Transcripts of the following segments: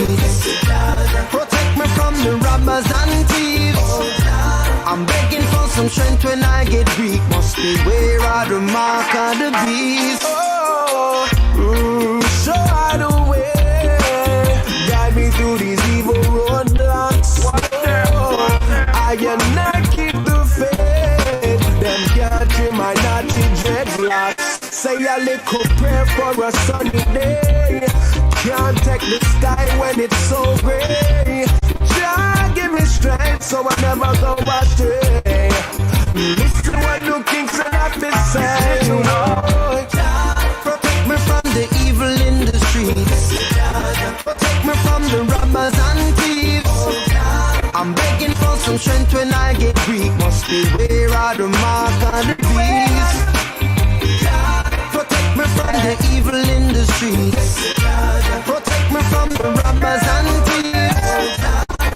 streets. Protect me from the robbers and thieves. I'm begging for some strength when I get weak. Must beware of the mark of the beast. Show I the way. Guide me through these evil roadblocks. I and I keep the faith. Them can't trim my naughty dreadlocks. Say a little prayer for a sunny day. Can't take the sky when it's so gray. Jah give me strength so I never go astray. Listen what the kings have to say. Protect me from the evil in the streets. Protect me from the robbers and thieves. I'm begging for some strength when I get weak. Must beware of the mark of the beast. Protect me from the evil in the streets. Protect me from the robbers and thieves.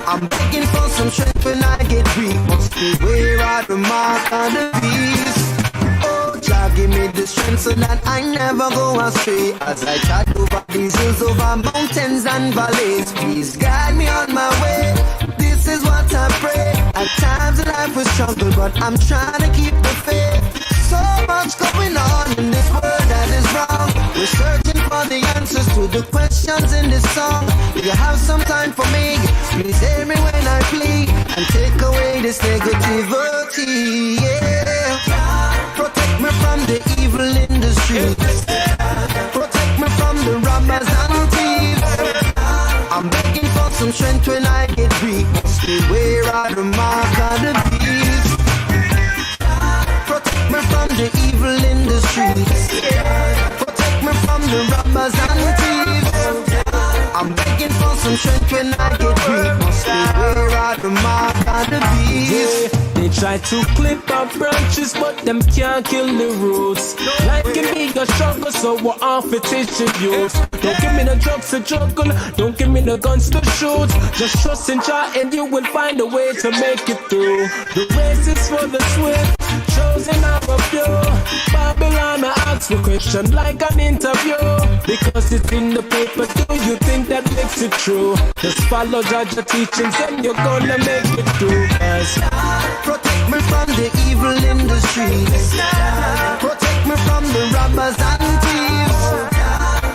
I'm begging for some strength when I get weak. Must beware of the mark of the beast. Oh, Jah give me the strength so that I never go astray. As I trot over these hills, over mountains and valleys. Please guide me on my way. This is what I pray. At times life will struggle, but I'm trying to keep the faith. So much going on in this world that is wrong. We're searching for the answers to the questions in this song. Do you have some time for me? Please hear me when I plead and take away this negativity. Yeah. Protect me from the evil in the streets. Protect me from the robbers and thieves. I'm begging for some strength when I get weak. Must beware of the mark of the beast. Protect me from the evil in the streets. Protect me from the robbers and thieves. I'm begging for some strength when I get weak. Must beware of the mark of the beast. They try to clip our branches, but them can't kill the roots. Life can be a struggle, so we're off it teach the youth. Don't give me the drugs to juggle, don't give me the guns to shoot. Just trust in Jah and you will find a way to make it through. The race is for the swift, chosen out of few. Babylon, I ask the question like an interview. Because it's in the paper, do you think that makes it true? Just follow Jah's teachings and you're gonna make it through. Protect me from the evil in the streets. Protect me from the robbers and thieves.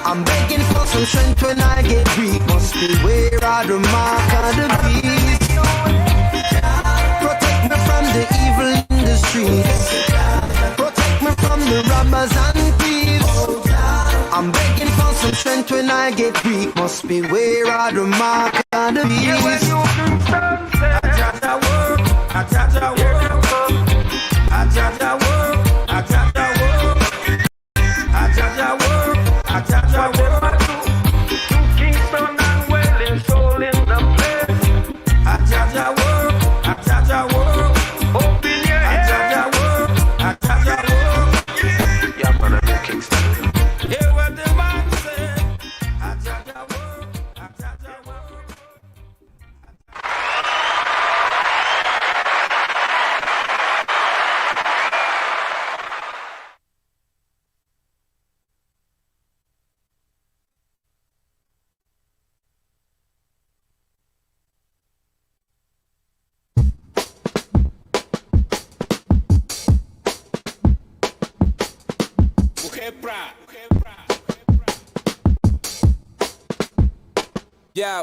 I'm begging for some strength when I get weak. Must beware of the mark of the beast. Protect me from the evil in the streets. Protect me from the robbers and thieves. I'm begging for some strength when I get weak. Must beware of the mark of the beast. I got that work, I got that work, I got that work, I got that work, I got that work. Kingston and Welling, soul in the place. I got that work, I got that work. Open your head. I got that work, I got that work. Yeah, man, I'm in Kingston. Hear what the man said. I got that work, I got that work. Yeah.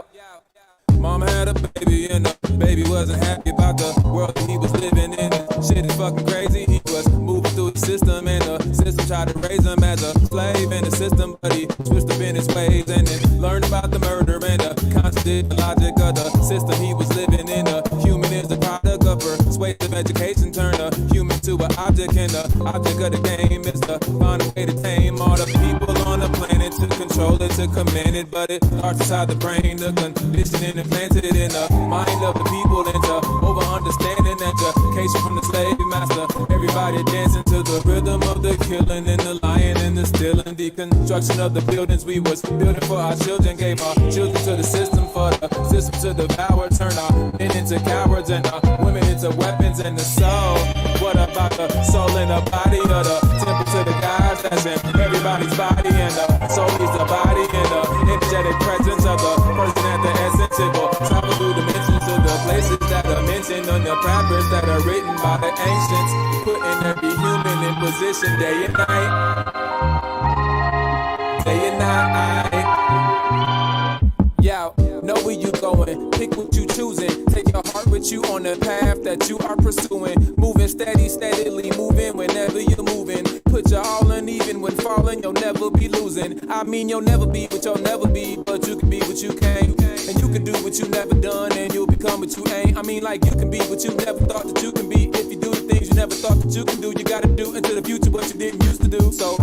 Mama had a baby and the baby wasn't happy about the world that he was living in. Shit is fucking crazy. He was moving through the system and the system tried to raise him as a slave in the system, but he switched up in his ways and then learned about the murder and the contradict logic of the system he was living in. A human is the product of persuasive education, turn a human to an object, and the object of the game is to find a way to tame all the people on the planet, to control it, to command it, but it starts inside the brain, the conditioning implanted in the mind of the people into over-understanding education from the slave master. Everybody dancing to the rhythm of the killing and the lying and the stealing. Deconstruction of the buildings we was building for our children, gave our children to the system for the system to devour. Turn our men into cowards and our women into weapons and the soul. What about the soul and the body of the temple to the gods that's in everybody's body, and the soul is the body and the energetic presence of the person at the Reflecting on the proverbs that are written by the ancients, putting every human in position day and night. Day and night. Yeah, know where you going, pick what you choosing. Take your heart with you on the path that you are pursuing. Moving steadily moving whenever you're moving. Put your all in even when falling, you'll never be losing. I mean, you'll never be what you'll never be, but you can be what you can't. And you can do what you never done, and you'll become what you ain't. I mean, like you can be what you never thought that you can be. If you do the things you never thought that you can do, you gotta do into the future what you didn't used to do. So,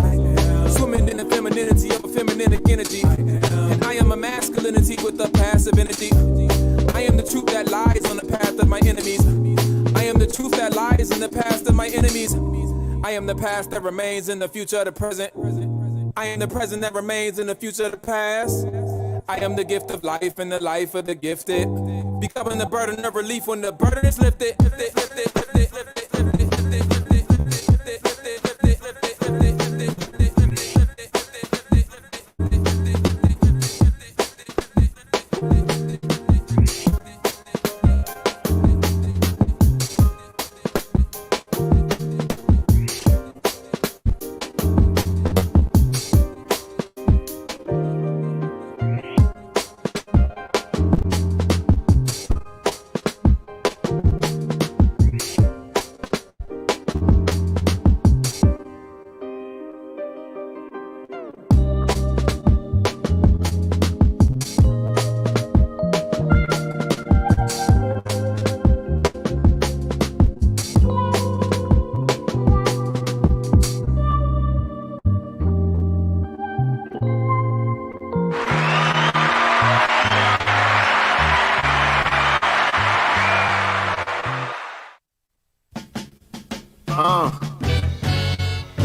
swimming in the femininity of a feminine energy. And I am a masculinity with a passive energy. I am the truth that lies on the path of my enemies. I am the truth that lies in the past of my enemies. I am the past that remains in the future of the present. I am the present that remains in the future of the past. I am the gift of life and the life of the gifted. Becoming the burden of relief when the burden is lifted.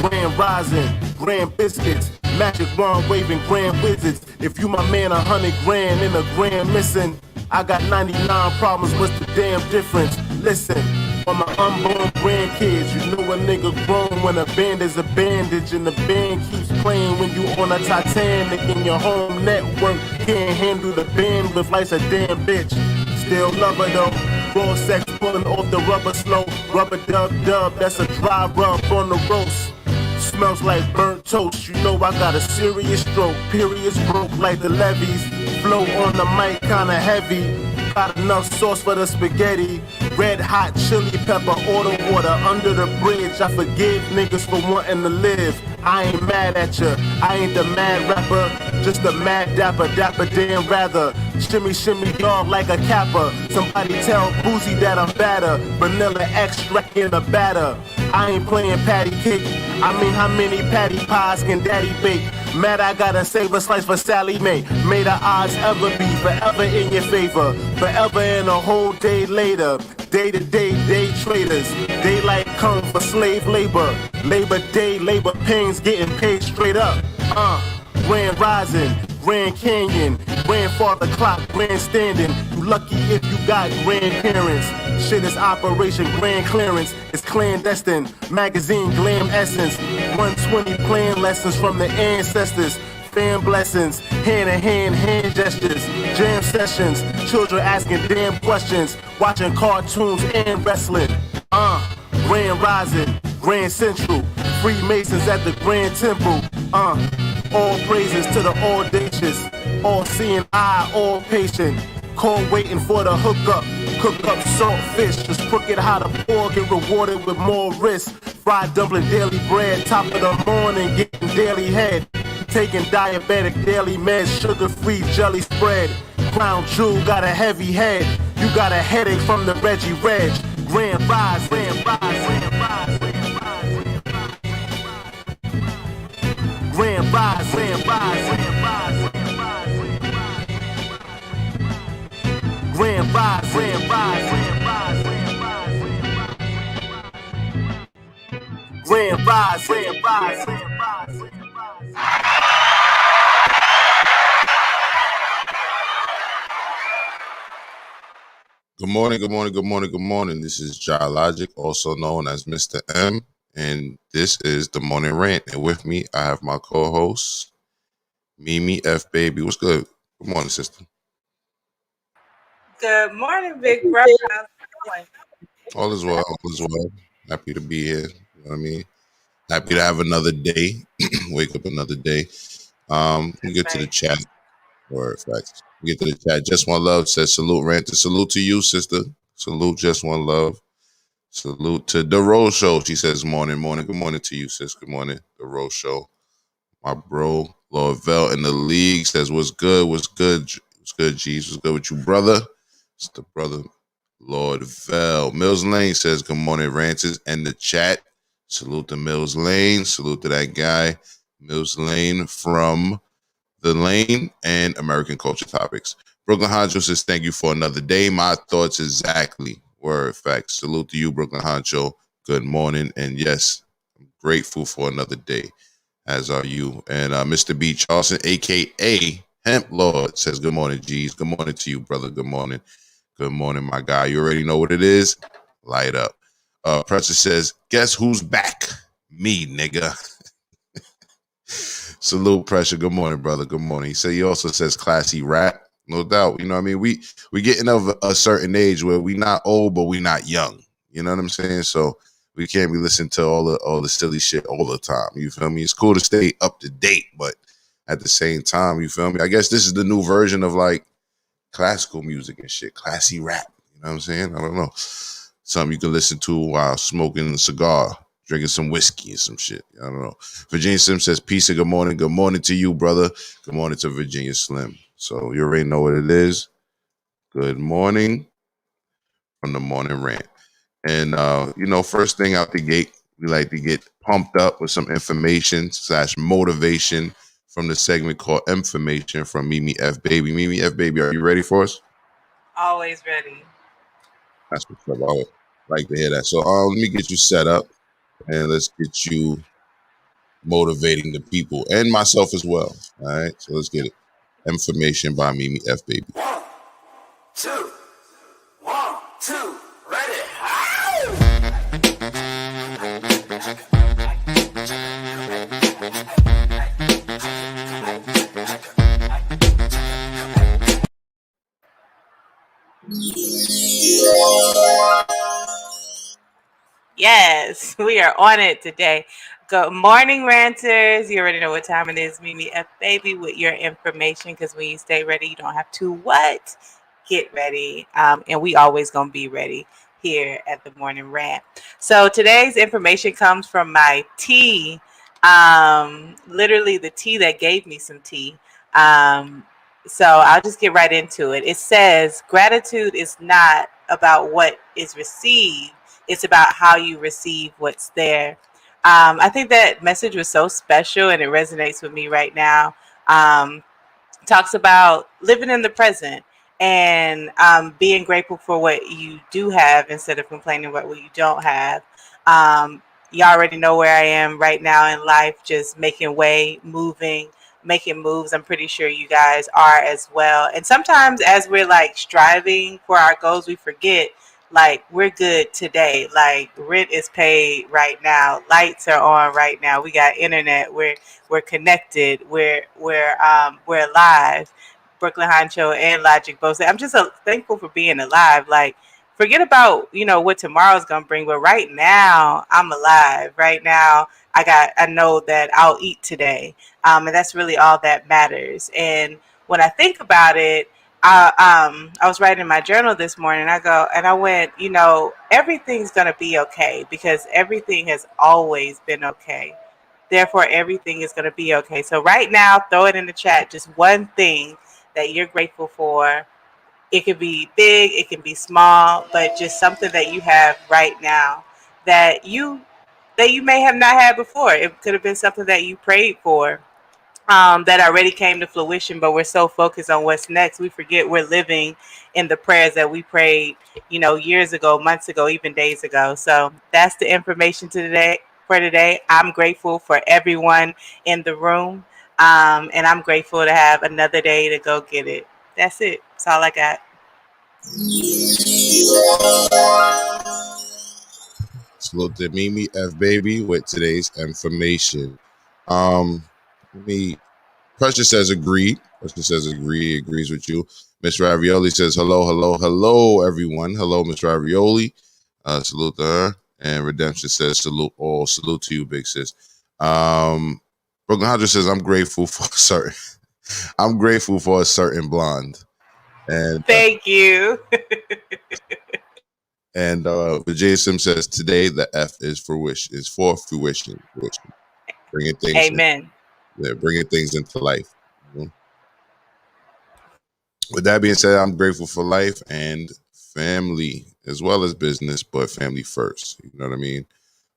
Grand rising, grand biscuits, magic wand waving grand wizards. If you my man, 100 grand in a grand missing. I got 99 problems, what's the damn difference? Listen, for my unborn grandkids, you know a nigga grown when a band is a bandage and the band keeps playing when you on a Titanic and your home network can't handle the bandwidth. Life's a damn bitch, still love her though. Raw sex pulling off the rubber slow. Rubber dub, that's a dry rub on the roast. Smells like burnt toast, you know I got a serious stroke. Periods broke like the levees. Flow on the mic kinda heavy. Got enough sauce for the spaghetti. Red hot chili pepper, order water under the bridge. I forgive niggas for wanting to live. I ain't mad at ya, I ain't the mad rapper. Just a mad dapper damn rather. Shimmy shimmy dog like a kappa. Somebody tell Boozy that I'm batter. Vanilla extract in a batter. I ain't playing patty cake. I mean, how many patty pies can daddy bake? Mad I gotta save a slice for Sally Mae. May the odds ever be forever in your favor. Forever and a whole day later. Day to day, day traders. Daylight come for slave labor. Labor Day, labor pains getting paid straight up. Grand Rising, Grand Canyon, Grandfather Clock, Grandstanding. You lucky if you got grandparents. Shit is Operation Grand Clearance. It's clandestine. Magazine Glam Essence. 120 playing lessons from the ancestors. Fan blessings, hand-in-hand hand gestures, jam sessions, children asking damn questions, watching cartoons and wrestling. Grand Rising, Grand Central, Freemasons at the Grand Temple. All praises to the audacious, all-seeing eye, all patient. Call waiting for the hookup, cook up salt fish, just crook it how the poor get rewarded with more risk. Fried dumpling, daily bread, top of the morning, getting daily head. Taking diabetic daily meds, sugar-free jelly spread. Crown Jewel got a heavy head. You got a headache from the Reggie Reg. Grand Rise, Grand Rise, Grand Rise, Grand Rise, Grand Rise, Grand Rise, Grand Rise, Grand Rise, Grand Rise, Grand Rise, Grand Rise, Grand Rise. Good morning, good morning, good morning, good morning. This is JahLogic, also known as Mr. M, and this is the Morning Rant. And with me, I have my co-host, Mimi F. Baby. What's good? Good morning, sister. Good morning, big brother. How's it going? All is well. All is well. Happy to be here. You know what I mean? Happy to have another day. Wake up another day. We That's get to the right. chat. Word facts. We get to the chat. Just one love says salute, Rant. Salute to you, sister. Salute, just one love. Salute to the Rose Show. She says morning, morning. Good morning to you, sis. Good morning. The Rose Show. My bro, Lord Vel in the league says, what's good? What's good? What's good, G's? What's good with you, brother? It's the brother, Lord Vel. Mills Lane says, good morning, Ranches. And the chat. Salute to Mills Lane. Salute to that guy, Mills Lane from The Lane and American Culture Topics. Brooklyn Honcho says, thank you for another day. My thoughts exactly. Word facts. Salute to you, Brooklyn Honcho. Good morning. And yes, I'm grateful for another day, as are you. And Mr. B. Charleston, a.k.a. Hemp Lord, says, good morning, G's. Good morning to you, brother. Good morning. Good morning, my guy. You already know what it is. Light up. Pressure says, guess who's back? Me, nigga. Salute, Pressure. Good morning, brother. Good morning. He also says classy rap. No doubt. You know what I mean? We getting of a certain age where we not old, but we not young. You know what I'm saying? So we can't be listening to all the silly shit all the time. You feel me? It's cool to stay up to date, but at the same time, you feel me? I guess this is the new version of like classical music and shit. Classy rap. You know what I'm saying? I don't know. Something you can listen to while smoking a cigar, drinking some whiskey and some shit. I don't know. Virginia Slim says, peace and good morning. Good morning to you, brother. Good morning to Virginia Slim. So you already know what it is. Good morning from the morning rant. And, first thing out the gate, we like to get pumped up with some information / motivation from the segment called Information from Mimi F. Baby. Mimi F. Baby, are you ready for us? Always ready. That's what's up. I would like to hear that. So let me get you set up and let's get you motivating the people and myself as well. All right. So let's get it. Information by Mimi F. Baby. 2, 1, 2, ready. Yes, we are on it today. Good morning, ranters. You already know what time it is. Mimi F Baby with your information, because when you stay ready, you don't have to what? Get ready. And we always gonna be ready here at the morning rant. So today's information comes from my tea. Literally the tea that gave me some tea. So I'll just get right into it. It says gratitude is not about what is received, it's about how you receive what's there. I think that message was so special and it resonates with me right now. Talks about living in the present and being grateful for what you do have instead of complaining about what you don't have. Y'all already know where I am right now in life, just making way, moving, making moves. I'm pretty sure you guys are as well. And sometimes as we're like striving for our goals, we forget like we're good today. Like rent is paid right now, lights are on right now, we got internet, we're connected, we're alive. Brooklyn Honcho and Logic both say I'm just thankful for being alive. Like forget about what tomorrow's gonna bring, but right now I'm alive. Right now I know that I'll eat today, and that's really all that matters. And when I think about it, I was writing in my journal this morning. I went, everything's gonna be okay because everything has always been okay. Therefore, everything is gonna be okay. So right now, throw it in the chat. Just one thing that you're grateful for. It could be big, it can be small, but just something that you have right now that you may have not had before. It could have been something that you prayed for, that already came to fruition, but we're so focused on what's next, we forget we're living in the prayers that we prayed, years ago, months ago, even days ago. So that's the information for today. I'm grateful for everyone in the room, and I'm grateful to have another day to go get it. That's it. That's all I got. Salute to Mimi F. Baby with today's information. Let me. Pressure says agree. Pressure says agree. Agrees with you. MsRavioli says hello, hello, hello, everyone. Hello, MsRavioli. Salute to her. And Redemption says, salute all. Salute to you, big sis. Brooklyn Hundred says, I'm grateful for a certain blonde. And Thank you. Virginia Sim says, today the F is for wish, is for fruition. Bringing things Amen. bringing things into life. You know? With that being said, I'm grateful for life and family as well as business, but family first. You know what I mean?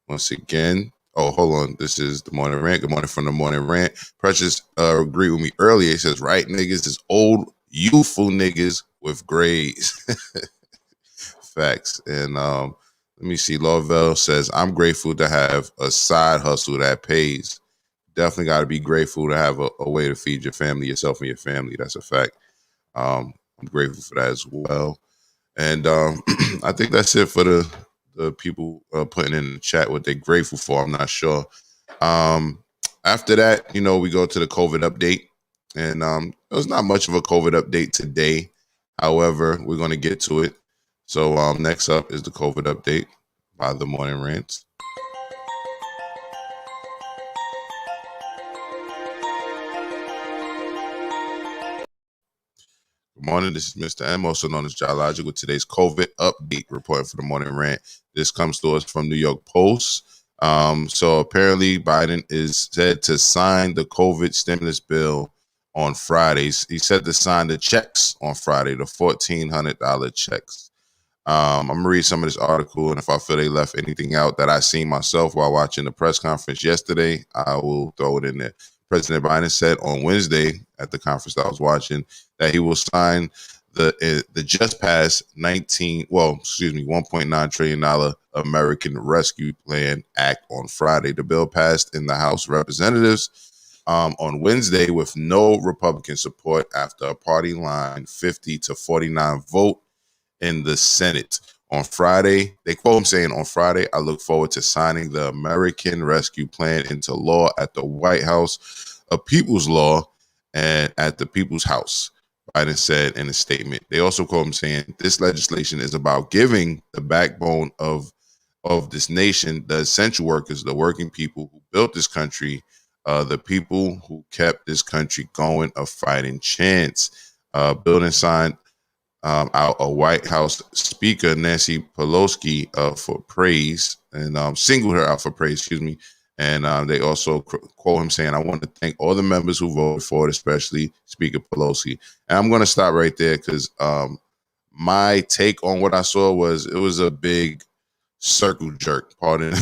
Once again, hold on. This is the morning rant. Good morning from the morning rant. Precious agreed with me earlier. He says, right niggas is old, youthful niggas with grades. Facts. And let me see. Lovell says, I'm grateful to have a side hustle that pays. Definitely got to be grateful to have a way to feed your family, yourself, and your family. That's a fact. I'm grateful for that as well. And I think that's it for the people putting in the chat what they're grateful for. I'm not sure. After that, we go to the COVID update. And there's not much of a COVID update today. However, we're going to get to it. So next up is the COVID update by the Morning Rants. Good morning. This is Mr. M, also known as JahLogic, with today's COVID update reporting for the Morning Rant. This comes to us from New York Post. So apparently Biden is said to sign the COVID stimulus bill on Fridays. He said to sign the checks on Friday, the $1,400 checks. I'm going to read some of this article, and if I feel they left anything out that I seen myself while watching the press conference yesterday, I will throw it in there. President Biden said on Wednesday at the conference that I was watching that he will sign the just passed $1.9 trillion American Rescue Plan Act on Friday. The bill passed in the House of Representatives on Wednesday with no Republican support after a party line 50-49 vote in the Senate. On Friday, they quote him saying, on Friday, I look forward to signing the American Rescue Plan into law at the White House, a people's law, and at the people's house, Biden said in a statement. They also quote him saying, this legislation is about giving the backbone of this nation, the essential workers, the working people who built this country, the people who kept this country going, a fighting chance. Building signed out a White House Speaker Nancy Pelosi for praise, and singled her out for praise, excuse me. And they also quote him saying, I want to thank all the members who voted for it, especially Speaker Pelosi. And I'm going to stop right there because my take on what I saw was it was a big circle jerk. Pardon.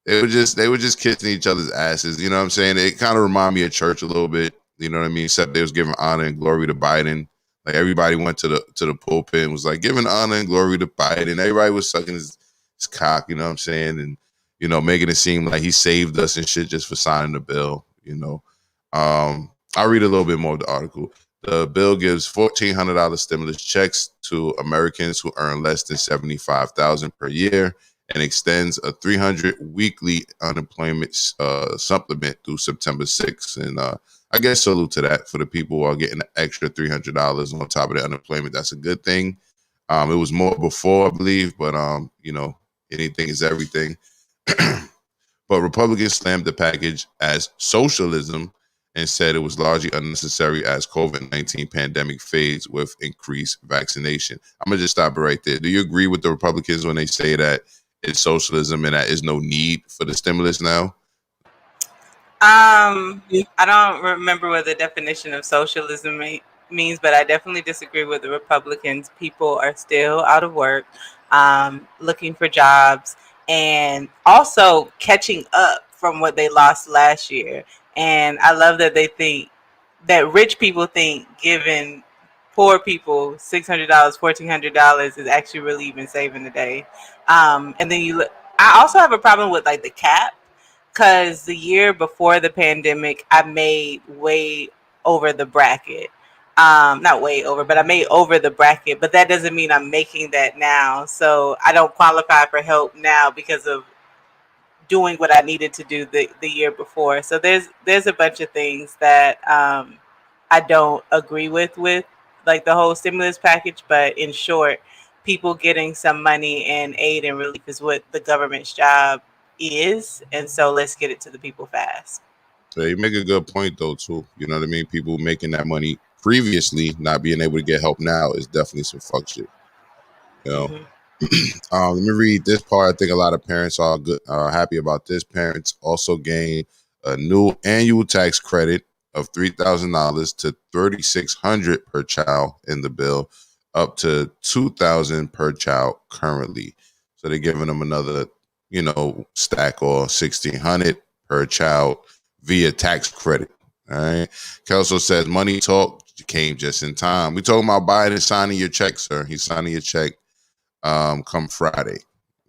They were just kissing each other's asses. You know what I'm saying? It kind of reminded me of church a little bit. You know what I mean? Except they was giving honor and glory to Biden. Like everybody went to the pulpit and was like giving honor and glory to Biden. Everybody was sucking his cock, you know what I'm saying? And, making it seem like he saved us and shit just for signing the bill, I'll read a little bit more of the article. The bill gives $1,400 stimulus checks to Americans who earn less than $75,000 per year and extends a $300 weekly unemployment supplement through September 6th. And I guess salute to that for the people who are getting an extra $300 on top of their unemployment. That's a good thing. It was more before, I believe, but anything is everything. But Republicans slammed the package as socialism and said it was largely unnecessary as COVID-19 pandemic fades with increased vaccination. I'm going to just stop it right there. Do you agree with the Republicans when they say that it's socialism and that there's no need for the stimulus now? I don't remember what the definition of socialism means, but I definitely disagree with the Republicans. People are still out of work, looking for jobs, and also catching up from what they lost last year. And I love that they think that rich people think giving poor people $600, $1,400 is actually really even saving the day. And then I also have a problem with like the cap, because the year before the pandemic, I made way over the bracket. Not way over, but I made over the bracket. But that doesn't mean I'm making that now. So I don't qualify for help now because of doing what I needed to do the year before. So there's a bunch of things that I don't agree with like the whole stimulus package. But in short, people getting some money and aid and relief is what the government's job is. And so let's get it to the people fast. So you make a good point though too. You know what I mean? People making that money previously, not being able to get help now is definitely some fuck shit. You know. Mhm. Let me read this part. I think a lot of parents are good, happy about this. Parents also gain a new annual tax credit of $3,000 to $3,600 per child in the bill, up to $2,000 per child currently. So they're giving them another, stack or $1,600 per child via tax credit. All right. Kelso says money talk came just in time. We talking about Biden signing your check, sir. He's signing your check. Come Friday.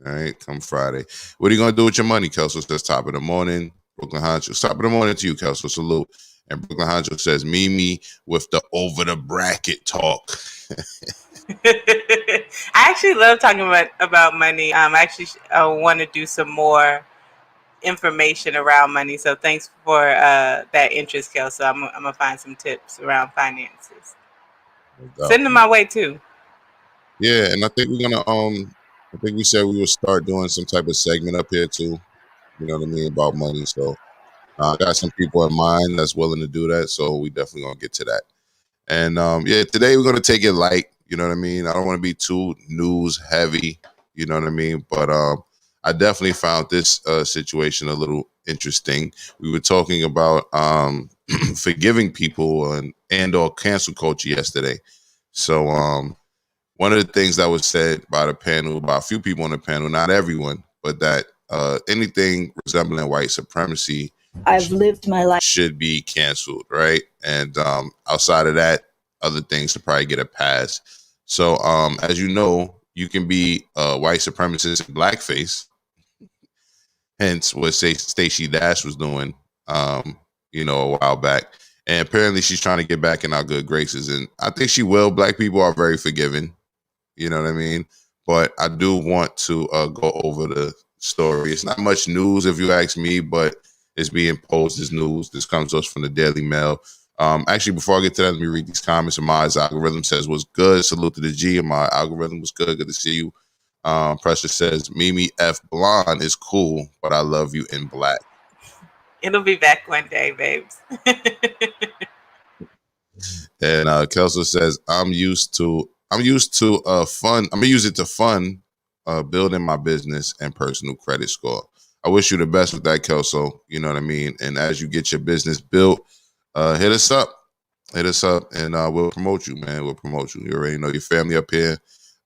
All right, come Friday. What are you gonna do with your money, Kelso? Says top of the morning. Brooklyn Honcho. Top of the morning to you, Kelso. Salute. And Brooklyn Honcho says, Mimi with the over the bracket talk. I actually love talking about money. I want to do some more information around money. So thanks for that interest, Kelso. I'm gonna find some tips around finances. Send them my way too. Yeah, and I think we're gonna I think we said we would start doing some type of segment up here too. You know what I mean, about money. So I got some people in mind that's willing to do that. So we definitely gonna get to that. And yeah, today we're gonna take it light. You know what I mean? I don't want to be too news heavy. You know what I mean? But I definitely found this situation a little interesting. We were talking about forgiving people and or cancel culture yesterday. So one of the things that was said by the panel, by a few people on the panel, not everyone, but that anything resembling white supremacy, I've lived my life, should be canceled, right? And outside of that, other things to probably get a pass. So as you know, you can be a white supremacist in blackface, hence what Stacey Dash was doing, a while back. And apparently she's trying to get back in our good graces. And I think she will. Black people are very forgiving. You know what I mean? But I do want to go over the story. It's not much news if you ask me, but it's being posed as news. This comes to us from the Daily Mail. Actually, before I get to that, let me read these comments. Amai's algorithm says, what's good? Salute to the G. My algorithm was good. Good to see you. Pressure says, Mimi F. Blonde is cool, but I love you in black. It'll be back one day, babes. And Kelso says, I'm used to fun. I'm gonna use it to fund building my business and personal credit score. I wish you the best with that, Kelso. You know what I mean? And as you get your business built, hit us up, and we'll promote you, man. We'll promote you. You already know your family up here.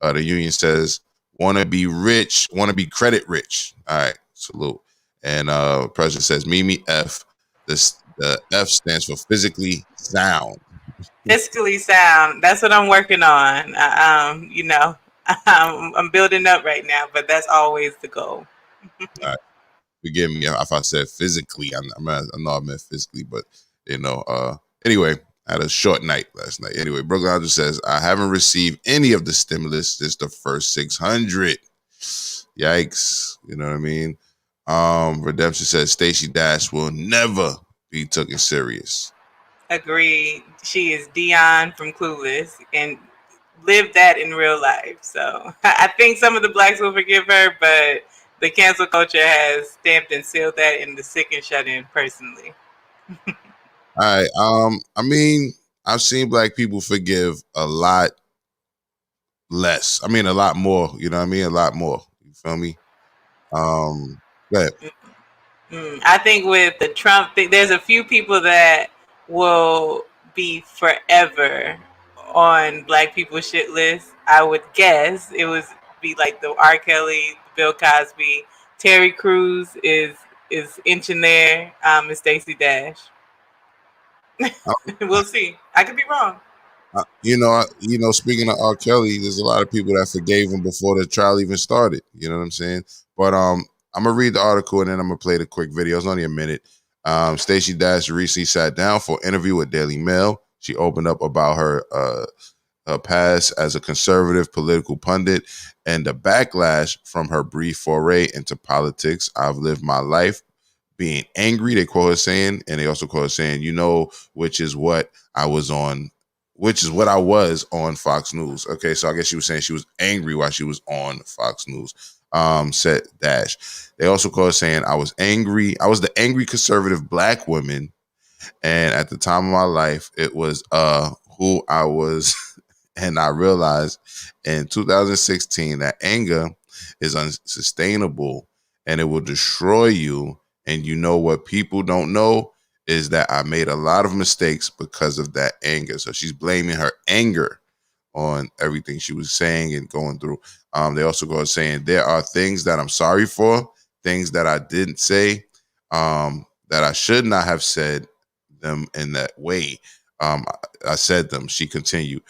The union says, want to be rich, want to be credit rich. All right, salute. And President says, Mimi F. The F stands for physically sound. Fiscally sound. That's what I'm working on. I'm building up right now, but that's always the goal. All right. Forgive me if I said physically. I know I meant physically, but anyway, I had a short night last night. Anyway, Brooklyn Hodges says, I haven't received any of the stimulus since the first 600. Yikes. You know what I mean? Redemption says Stacey Dash will never be taken serious. Agreed. She is Dion from Clueless and lived that in real life. So I think some of the blacks will forgive her, but the cancel culture has stamped and sealed that in the sick and shut in personally. All right. I mean, I've seen black people forgive a lot less. I mean, a lot more. You know what I mean? A lot more. You feel me? Go ahead. I think with the Trump thing, there's a few people that will be forever on black people's shit list. I would guess it would be like the R. Kelly, Bill Cosby, Terry Crews is inching there, and Stacey Dash. We'll see. I could be wrong. Speaking of R. Kelly, there's a lot of people that forgave him before the trial even started. You know what I'm saying? But I'm gonna read the article and then I'm gonna play the quick video. It's only a minute. Stacey Dash recently sat down for an interview with Daily Mail. She opened up about her past as a conservative political pundit and the backlash from her brief foray into politics. I've lived my life being angry, they quote her saying, and they also quote her saying, which is what I was on which is what I was on Fox News. Okay, so I guess she was saying she was angry while she was on Fox News. Said Dash. They also called saying I was angry. I was the angry conservative black woman, and at the time of my life, it was who I was, and I realized in 2016 that anger is unsustainable and it will destroy you. And you know what people don't know is that I made a lot of mistakes because of that anger. So she's blaming her anger on everything she was saying and going through. They also go saying there are things that I'm sorry for, things that I didn't say, that I should not have said them in that way. I said them. She continued.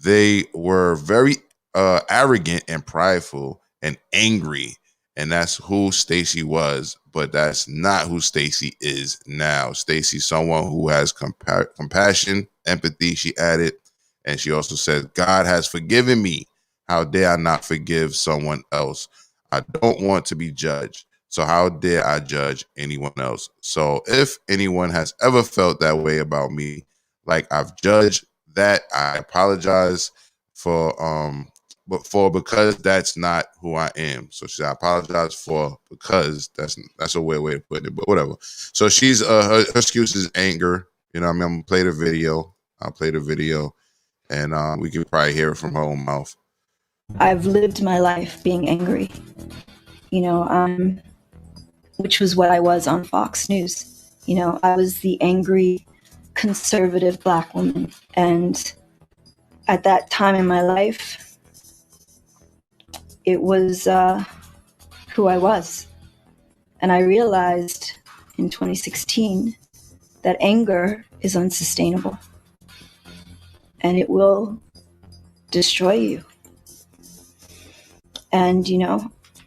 They were very arrogant and prideful and angry. And that's who Stacey was, but that's not who Stacey is now. Stacey's someone who has compassion, empathy, she added. And she also said, God has forgiven me. How dare I not forgive someone else? I don't want to be judged. So how dare I judge anyone else? So if anyone has ever felt that way about me, like I've judged that, I apologize because that's not who I am. So she said, I apologize for because that's a weird way to put it, but whatever. So she's her excuse is anger. You know what I mean? I'm gonna play the video. I'll play the video and we can probably hear it from her own mouth. I've lived my life being angry, which was what I was on Fox News. I was the angry conservative black woman. And at that time in my life, it was who I was. And I realized in 2016 that anger is unsustainable and it will destroy you. And,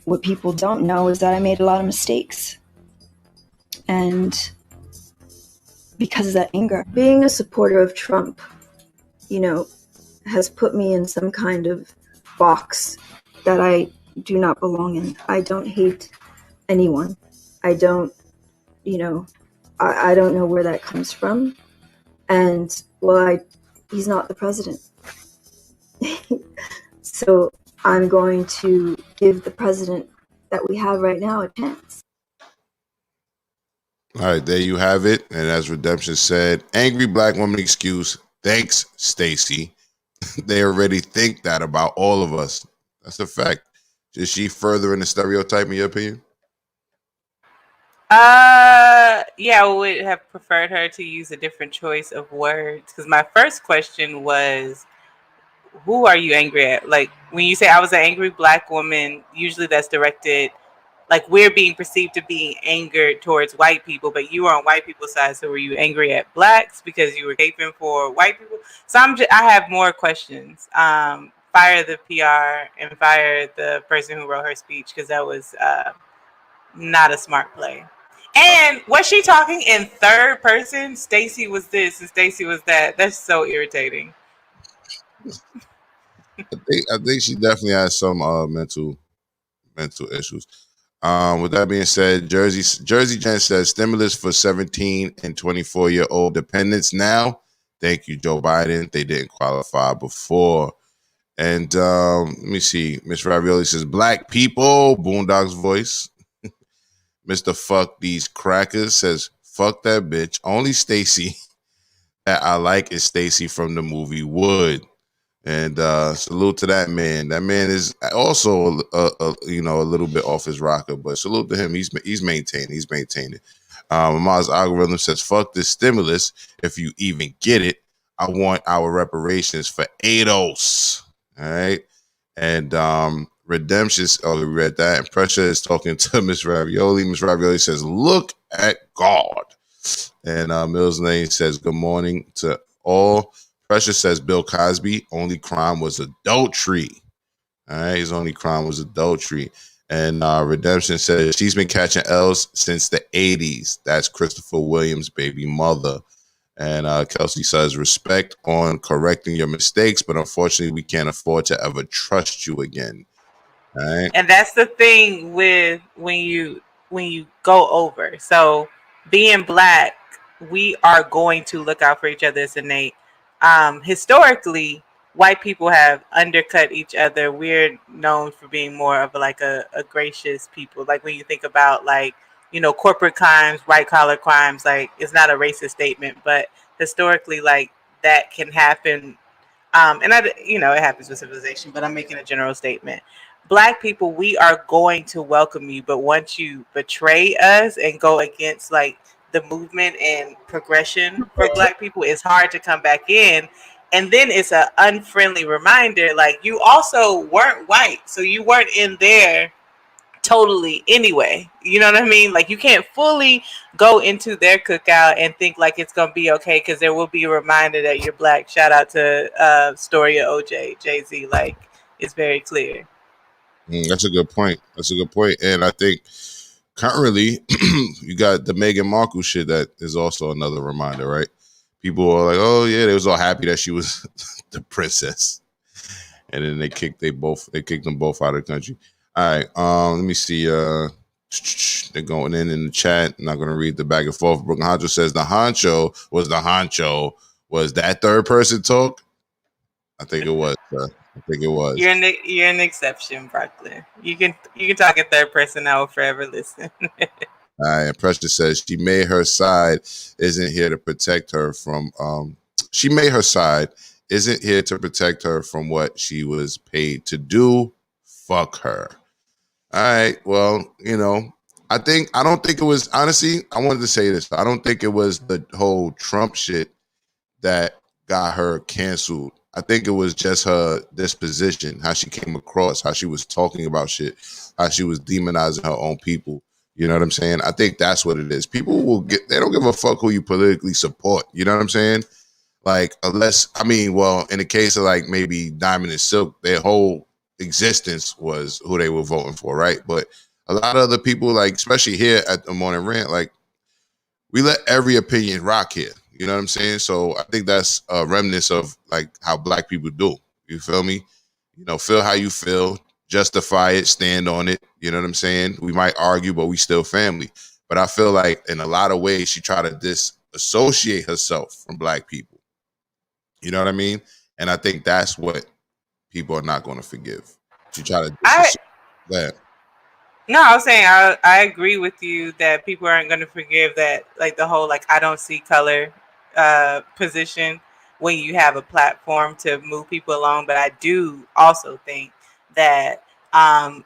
what people don't know is that I made a lot of mistakes. And because of that anger, being a supporter of Trump, has put me in some kind of box that I do not belong in. I don't hate anyone. I don't, I don't know where that comes from. And, he's not the president. So I'm going to give the president that we have right now a chance. All right, there you have it. And as Redemption said, angry black woman excuse. Thanks, Stacey. They already think that about all of us. That's a fact. Is she furthering the stereotype in your opinion? Yeah, I would have preferred her to use a different choice of words. Because my first question was, who are you angry at? Like, when you say I was an angry black woman, usually that's directed, like we're being perceived to be angered towards white people, but you were on white people's side. So were you angry at blacks because you were caping for white people? So I have more questions. Fire the PR and fire the person who wrote her speech, because that was not a smart play. And was she talking in third person? Stacey was this and Stacey was that. That's so irritating. I think she definitely has some mental issues. With that being said, Jersey Jen says stimulus for 17 and 24-year-old dependents now. Thank you, Joe Biden. They didn't qualify before. And let me see. MsRavioli says black people. Boondog's voice. Mr. Fuck These Crackers says fuck that bitch. Only Stacey that I like is Stacey from the movie Wood. And salute to that man. That man is also a little bit off his rocker, but salute to him. He's maintaining. He's maintaining. Amaz Algorithm says, "Fuck this stimulus. If you even get it, I want our reparations for ADOS." All right. And Redemption. Oh, we read that. And Pressure is talking to MsRavioli. MsRavioli says, "Look at God." And Mills Lane says, "Good morning to all." Pressure says Bill Cosby, only crime was adultery. All right, his only crime was adultery. And Redemption says she's been catching L's since the 80s. That's Christopher Williams' baby mother. And Kelsey says respect on correcting your mistakes, but unfortunately we can't afford to ever trust you again. All right. And that's the thing with when you go over. So being black, we are going to look out for each other as innate. historically, white people have undercut each other. We're known for being more of like a gracious people. Like when you think about like, you know, corporate crimes, white collar crimes, like it's not a racist statement, but historically, like that can happen. And I, you know, it happens with civilization, but I'm making a general statement. Black people, we are going to welcome you, but once you betray us and go against like the movement and progression for Black people, it's hard to come back in. And then it's an unfriendly reminder, like you also weren't white, so you weren't in there totally anyway. You know what I mean? Like you can't fully go into their cookout and think like it's gonna be okay because there will be a reminder that you're Black. Shout out to story of OJ, Jay-Z. Like it's very clear. That's a good point. That's a good point. And I think currently you got the Meghan Markle shit that is also another reminder, right? People are like, oh yeah, they was all happy that she was the princess. And then they kicked them both out of the country. All right, let me see. They're going in the chat. I'm not going to read the back and forth. Brooklyn Honcho says the honcho was that third person talk. I think it was. I think it was. You're an exception, Brooklyn. You can talk in third person. I will forever listen. All right, Precious says she made her side isn't here to protect her from. She made her side isn't here to protect her from what she was paid to do. Fuck her. All right. Well, you know, I don't think it was, honestly, I wanted to say this. I don't think it was the whole Trump shit that got her canceled. I think it was just her disposition, how she came across, how she was talking about shit, how she was demonizing her own people. You know what I'm saying? I think that's what it is. People they don't give a fuck who you politically support. You know what I'm saying? Like, unless, I mean, well, in the case of like maybe Diamond and Silk, their whole existence was who they were voting for, right? But a lot of other people, like especially here at the Morning Rant, like we let every opinion rock here. You know what I'm saying? So I think that's a remnant of like how Black people do. You feel me? You know, feel how you feel, justify it, stand on it. You know what I'm saying? We might argue, but we still family. But I feel like in a lot of ways she tried to disassociate herself from Black people. You know what I mean? And I think that's what people are not going to forgive. She tried to disassociate that. No, I was saying I agree with you that people aren't going to forgive that, like the whole like I don't see color position when you have a platform to move people along. But I do also think that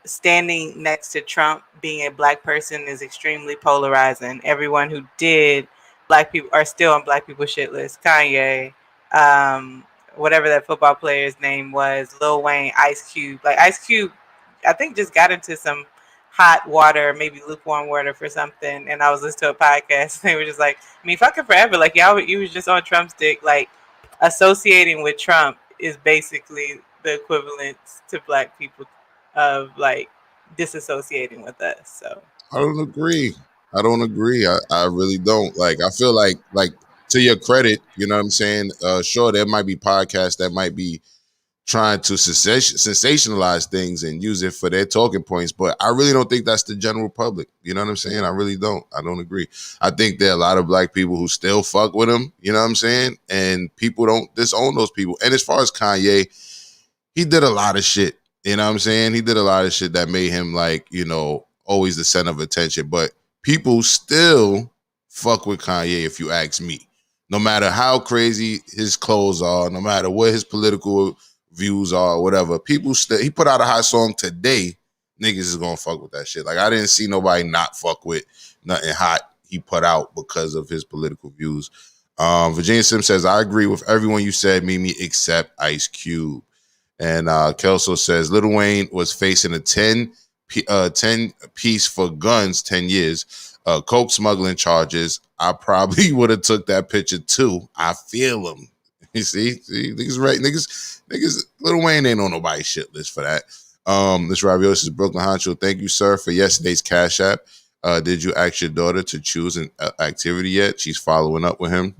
standing next to Trump, being a Black person, is extremely polarizing. Everyone who did Black people are still on Black people shit list. Kanye, whatever that football player's name was, Lil Wayne, Ice Cube. Like Ice Cube, I think just got into some hot water, maybe lukewarm water for something, and I was listening to a podcast. And they were just like, I mean, fucking forever. Like you was just on Trump's dick. Like associating with Trump is basically the equivalent to Black people of like disassociating with us. So I don't agree. I really don't. Like, I feel like to your credit, you know what I'm saying? Sure, there might be podcasts that might be trying to sensationalize things and use it for their talking points, but I really don't think that's the general public. You know what I'm saying? I really don't. I don't agree. I think there are a lot of Black people who still fuck with him, you know what I'm saying? And people don't disown those people. And as far as Kanye, he did a lot of shit, you know what I'm saying? He did a lot of shit that made him like, you know, always the center of attention, but people still fuck with Kanye if you ask me. No matter how crazy his clothes are, no matter what his political views are, whatever, people still, he put out a hot song today, niggas is gonna fuck with that shit. Like, I didn't see nobody not fuck with nothing hot he put out because of his political views. Virginia Sim says, I agree with everyone you said, Mimi, except Ice Cube. And Kelso says, Lil Wayne was facing a 10 piece for guns, 10 years, coke smuggling charges. I probably would have took that picture too. I feel him. You see, niggas right, niggas. Lil Wayne ain't on nobody's shit list for that. This Ravioli says, Brooklyn Honcho, thank you, sir, for yesterday's Cash App. Did you ask your daughter to choose an activity yet? She's following up with him.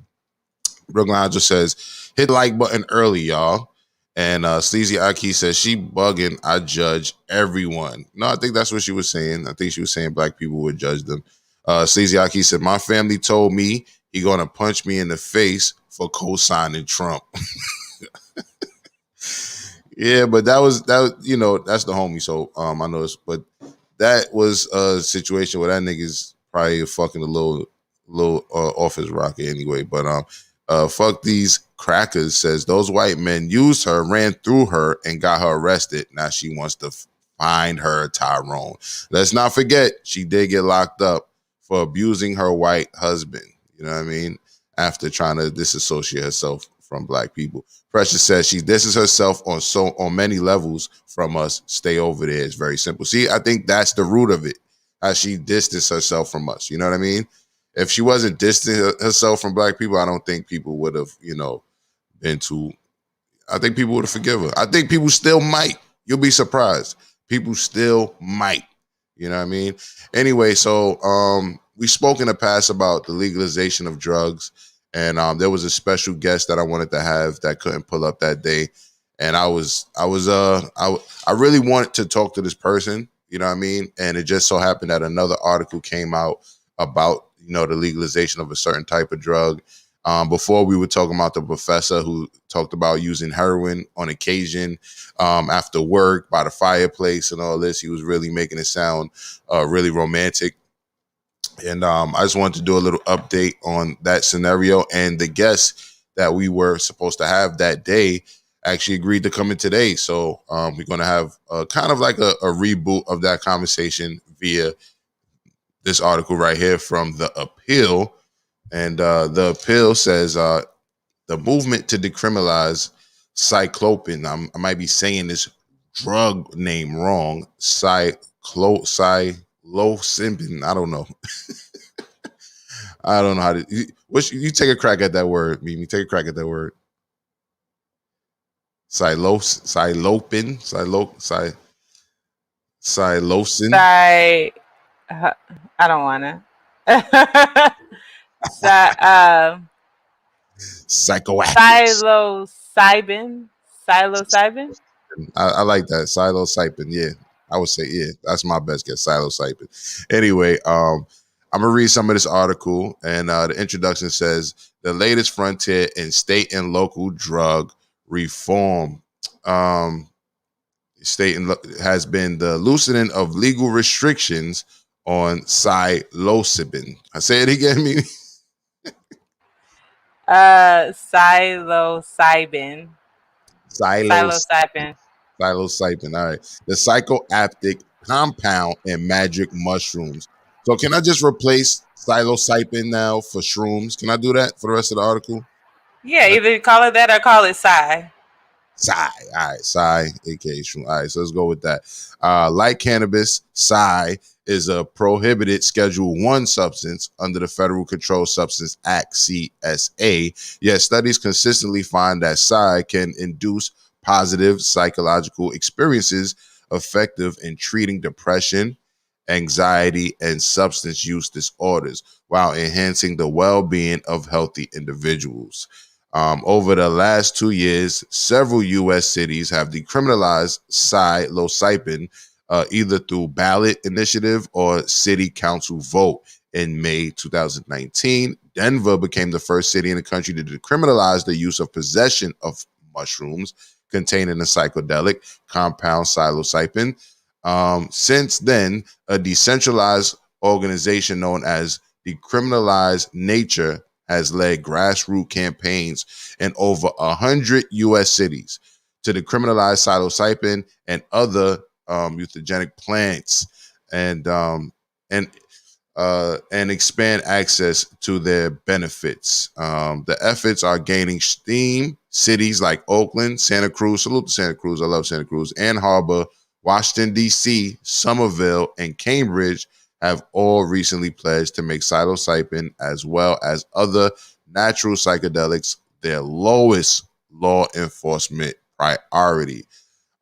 Brooklyn Honcho says, hit the like button early, y'all. And Sleazy Aki says, she bugging, I judge everyone. No, I think that's what she was saying. I think she was saying Black people would judge them. Sleazy Aki said, my family told me he gonna punch me in the face for co-signing Trump. Yeah, but that was you know, that's the homie. So I know this, but that was a situation where that nigga's probably fucking a little off his rocker anyway. But fuck these crackers says those white men used her, ran through her, and got her arrested. Now she wants to find her Tyrone. Let's not forget she did get locked up for abusing her white husband. You know what I mean? After trying to disassociate herself from black people. Precious says she disses herself on many levels from us. Stay over there. It's very simple. See, I think that's the root of it. How she distanced herself from us. You know what I mean? If she wasn't distancing herself from black people, I don't think people would have, you know, been too. I think people would have forgiven her. I think people still might. You'll be surprised. People still might. You know what I mean? Anyway, so we spoke in the past about the legalization of drugs. And there was a special guest that I wanted to have that couldn't pull up that day. And I really wanted to talk to this person, you know what I mean? And it just so happened that another article came out about, you know, the legalization of a certain type of drug. Before we were talking about the professor who talked about using heroin on occasion after work by the fireplace and all this. He was really making it sound really romantic. And I just wanted to do a little update on that scenario. And the guest that we were supposed to have that day actually agreed to come in today. So we're going to have kind of like a reboot of that conversation via this article right here from The Appeal. And The Appeal says the movement to decriminalize cyclopin. I might be saying this drug name wrong. Psilocybin. I don't know. I don't know how to. You take a crack at that word, Mimi. Take a crack at that word. Psilocin. I don't want to. Psychoactive. Psilocybin. I like that. Psilocybin. Yeah. I would say, yeah, that's my best guess. Psilocybin. Anyway, I'm going to read some of this article. And the introduction says, the latest frontier in state and local drug reform. Has been the loosening of legal restrictions on psilocybin. I say it again, Mimi. Psilocybin. Psilocybin. All right. The psychoactive compound in magic mushrooms. So can I just replace psilocybin now for shrooms? Can I do that for the rest of the article? Yeah, either call it that or call it Psy. Psy. All right. Psy, aka shroom. All right. So let's go with that. Like cannabis, Psy is a prohibited Schedule 1 substance under the Federal Controlled Substance Act, CSA. Yet studies consistently find that Psy can induce positive psychological experiences effective in treating depression, anxiety, and substance use disorders while enhancing the well-being of healthy individuals. Over the last 2 years, several U.S. cities have decriminalized psilocybin either through ballot initiative or city council vote. In May 2019, Denver became the first city in the country to decriminalize the use of possession of mushrooms containing the psychedelic compound psilocybin. Since then, a decentralized organization known as Decriminalize Nature has led grassroots campaigns in over 100 U.S. cities to decriminalize psilocybin and other euthanogenic plants and expand access to their benefits. The efforts are gaining steam. Cities like Oakland, Santa Cruz, salute to Santa Cruz, I love Santa Cruz, Ann Arbor, Washington, D.C., Somerville, and Cambridge have all recently pledged to make psilocybin as well as other natural psychedelics their lowest law enforcement priority.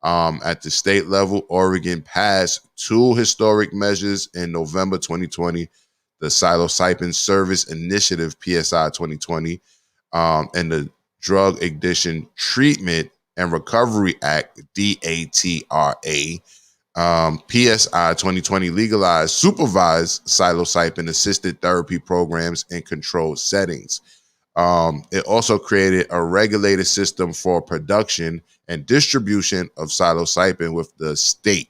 At the state level, Oregon passed 2 historic measures in November 2020, the Psilocybin Service Initiative, PSI 2020, and the Drug Addiction Treatment and Recovery Act, DATRA, PSI 2020 legalized supervised psilocybin assisted therapy programs in controlled settings. It also created a regulated system for production and distribution of psilocybin with the state.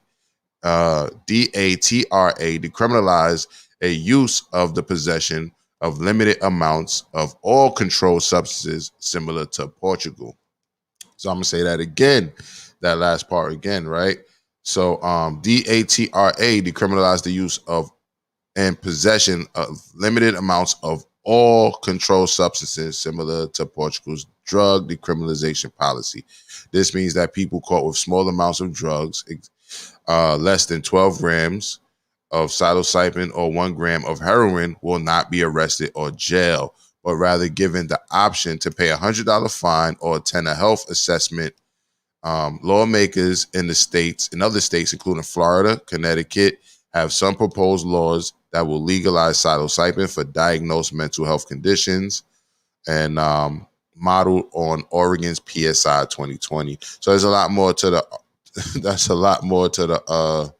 DATRA decriminalized a use of the possession of limited amounts of all controlled substances, similar to Portugal. So I'm gonna say that again, that last part again, right? So DATRA decriminalized the use of and possession of limited amounts of all controlled substances, similar to Portugal's drug decriminalization policy. This means that people caught with small amounts of drugs, less than 12 grams of psilocybin or 1 gram of heroin, will not be arrested or jailed, but rather given the option to pay $100 fine or attend a health assessment. Lawmakers in other states, including Florida, Connecticut, have some proposed laws that will legalize psilocybin for diagnosed mental health conditions, and modeled on Oregon's PSI 2020. So there's a lot more to the. That's a lot more to the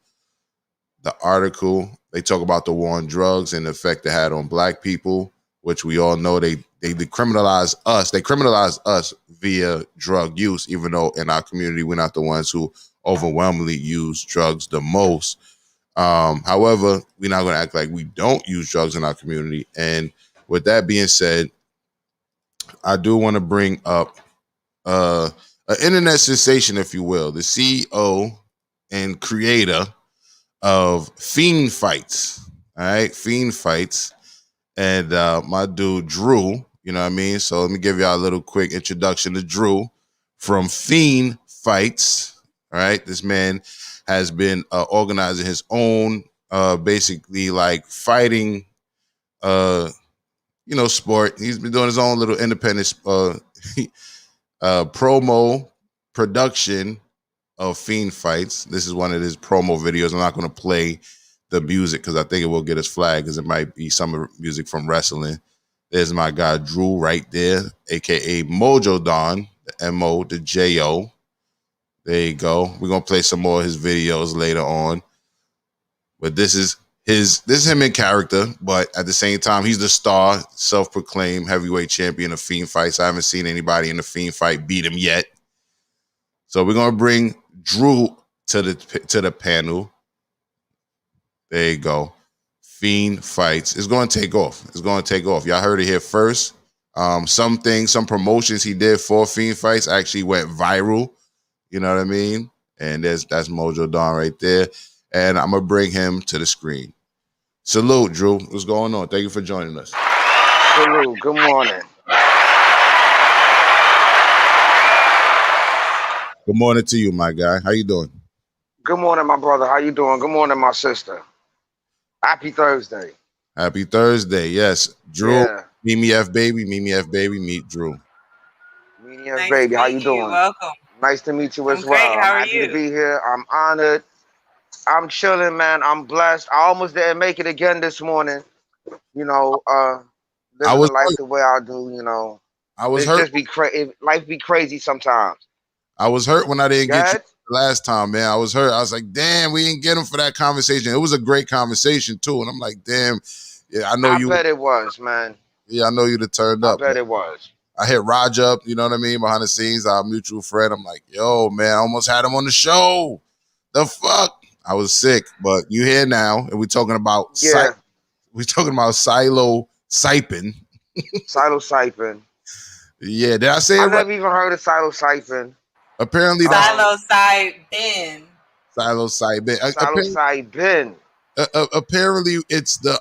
article. They talk about the war on drugs and the effect it had on Black people, which we all know they decriminalize us. They criminalize us via drug use, even though in our community we're not the ones who overwhelmingly use drugs the most. However, we're not going to act like we don't use drugs in our community. And with that being said, I do want to bring up an internet sensation, if you will, the CEO and creator of Fiend Fights. All right, Fiend Fights. And my dude, Drew, you know what I mean? So let me give y'all a little quick introduction to Drew from Fiend Fights. All right, this man has been organizing his own, basically like fighting, sport. He's been doing his own little independent promo production of Fiend Fights. This is one of his promo videos. I'm not going to play the music because I think it will get us flagged because it might be some music from wrestling. There's my guy Drew right there, aka Mojo Don, the MO, the JO. There you go. We're gonna play some more of his videos later on. But this is him in character, but at the same time, he's the star, self-proclaimed heavyweight champion of Fiend Fights. I haven't seen anybody in the Fiend Fight beat him yet. So we're gonna bring Drew to the panel. There you go. Fiend Fights. It's going to take off. It's going to take off. Y'all heard it here first. Some promotions he did for Fiend Fights actually went viral. You know what I mean? And that's Mojo Don right there. And I'm going to bring him to the screen. Salute, Drew. What's going on? Thank you for joining us. Salute. Good morning. Good morning to you, my guy. How you doing? Good morning, my brother. How you doing? Good morning, my sister. Happy Thursday. Happy Thursday. Yes. Drew, Yeah. Mimi F Baby, meet Drew. Mimi F Baby, how you doing? Welcome. Nice to meet you as I'm well. great. How I'm are happy you? to be here. I'm honored. I'm chilling, man. I'm blessed. I almost didn't make it again this morning. Living the life the way I do, I was it's hurt. just life be crazy sometimes. I was hurt when I didn't get you Good? last time, man. I was hurt. I was like, damn, we didn't get him for that conversation. It was a great conversation too. And I'm like, damn, yeah, I bet it was, man. Yeah, I know you'd have turned up. I bet it was. I hit Raj up, you know what I mean, behind the scenes, our mutual friend. I'm like, yo, man, I almost had him on the show. The fuck? I was sick, but you here now, and we're talking about we're talking about psilocybin. Psilocybin. Yeah, did I say it right? I never even heard of psilocybin. Apparently, Psilocybin. Psilocybin. Apparently, it's the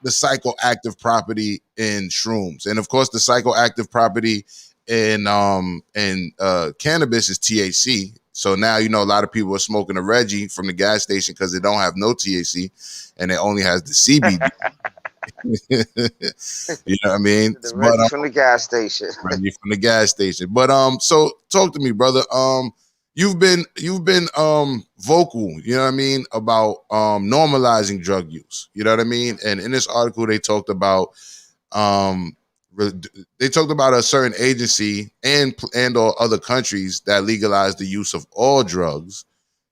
psychoactive property in shrooms, and of course, the psychoactive property in cannabis is THC. So now a lot of people are smoking a Reggie from the gas station because they don't have no THC, and it only has the CBD. You know what I mean? The Reggie from the gas station. Reggie from the gas station. But so talk to me, brother. You've been vocal, you know what I mean, about normalizing drug use. You know what I mean? And in this article, they talked about a certain agency and or other countries that legalize the use of all drugs.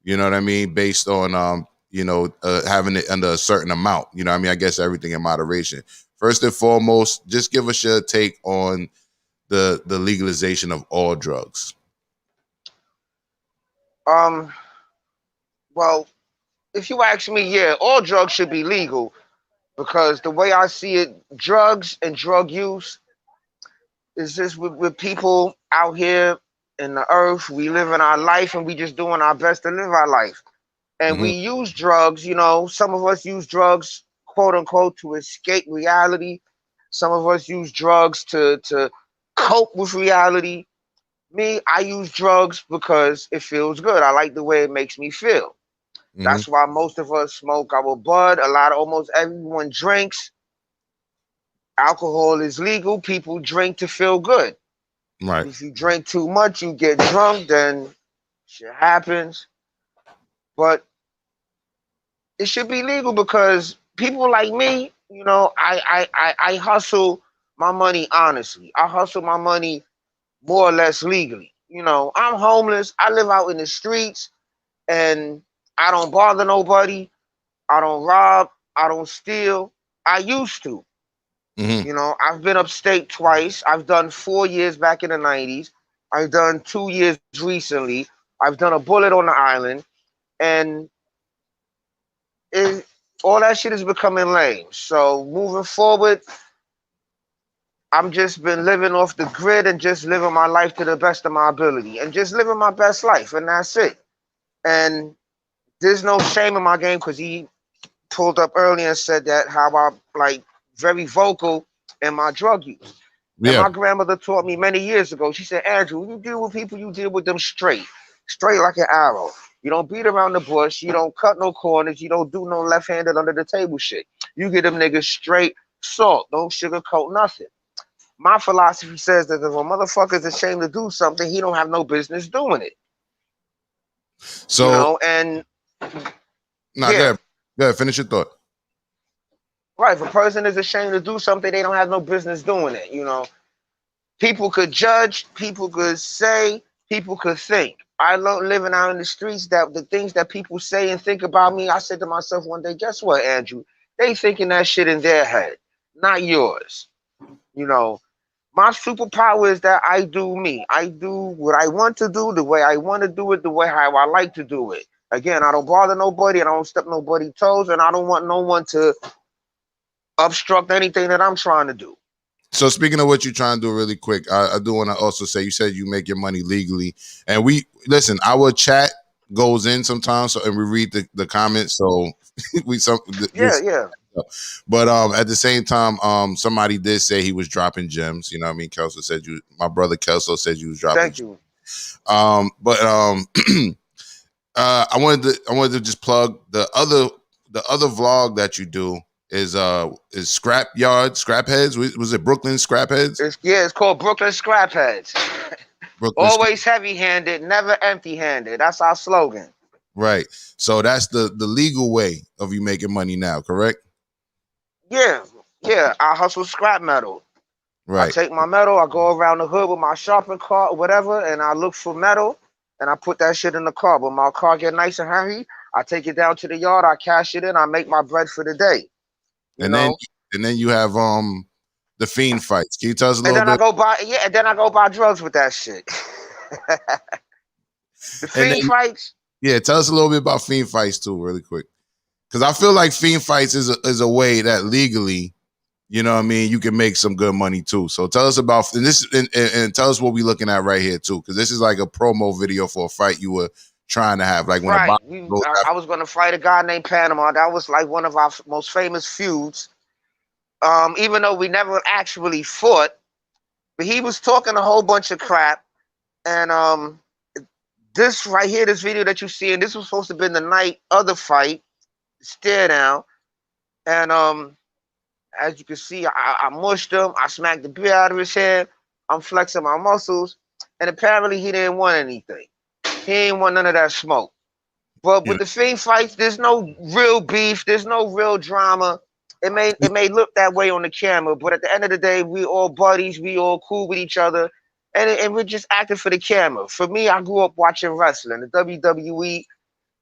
You know what I mean? Based on having it under a certain amount. You know what I mean? I guess everything in moderation. First and foremost, just give us your take on the legalization of all drugs. Well, if you ask me, yeah, all drugs should be legal because the way I see it, drugs and drug use is just with people out here in the earth. We live in our life and we just doing our best to live our life. And we use drugs, some of us use drugs, quote unquote, to escape reality. Some of us use drugs to cope with reality. Me, I use drugs because it feels good. I like the way it makes me feel. That's why most of us smoke our bud. Almost everyone drinks. Alcohol is legal. People drink to feel good. Right. If you drink too much, you get drunk, then shit happens. But it should be legal because people like me, I hustle my money honestly. I hustle my money more or less legally. I'm homeless. I live out in the streets and I don't bother nobody. I don't rob. I don't steal. I used to. I've been upstate twice. I've done 4 years back in the 90s. I've done 2 years recently. I've done a bullet on the island. And all that shit is becoming lame. So moving forward, I'm just been living off the grid and just living my life to the best of my ability and just living my best life. And that's it. And there's no shame in my game because he pulled up earlier and said that how I'm very vocal in my drug use. Yeah. And my grandmother taught me many years ago. She said, Andrew, when you deal with people, you deal with them straight like an arrow. You don't beat around the bush. You don't cut no corners. You don't do no left-handed under the table shit. You get them niggas straight salt. Don't sugarcoat nothing. My philosophy says that if a motherfucker is ashamed to do something, he don't have no business doing it. So, and go ahead, finish your thought. Right, if a person is ashamed to do something, they don't have no business doing it. People could judge, people could say, people could think. I learned living out in the streets that the things that people say and think about me, I said to myself one day, guess what, Andrew? They thinking that shit in their head, not yours. My superpower is that I do me. I do what I want to do, the way I want to do it, the way how I like to do it. Again, I don't bother nobody, I don't step nobody's toes, and I don't want no one to obstruct anything that I'm trying to do. So speaking of what you're trying to do really quick, I do want to also say, you said you make your money legally, and our chat goes in sometimes, and we read the comments. So yeah. But at the same time, somebody did say he was dropping gems. You know what I mean? Kelso said my brother Kelso said you was dropping. Thank you. But I wanted to just plug the other vlog that you do. Is Scrapheads? Was it Brooklyn Scrapheads? It's called Brooklyn Scrapheads. Always heavy-handed, never empty-handed. That's our slogan. Right. So that's the legal way of you making money now, correct? Yeah. I hustle scrap metal. Right. I take my metal, I go around the hood with my shopping cart or whatever, and I look for metal, and I put that shit in the car. When my car get nice and heavy, I take it down to the yard, I cash it in, I make my bread for the day. And then you have the fiend fights. Can you tell us a little bit? And then I go buy drugs with that shit. The fiend fights. Yeah, tell us a little bit about fiend fights too, really quick. Because I feel like fiend fights is a way that legally, you know what I mean, you can make some good money too. So tell us about this and tell us what we're looking at right here too. Because this is like a promo video for a fight you were trying to have. Like when I was going to fight a guy named Panama. That was like one of our most famous feuds. Even though we never actually fought, but he was talking a whole bunch of crap. And this right here, this video that you see, and this was supposed to have been the night of the fight, stare down. And as you can see, I mushed him. I smacked the beer out of his head. I'm flexing my muscles. And apparently he didn't want anything. He ain't want none of that smoke. But with the fiend fights, there's no real beef. There's no real drama. It may look that way on the camera, but at the end of the day, we all buddies. We all cool with each other. And we're just acting for the camera. For me, I grew up watching wrestling, the WWE.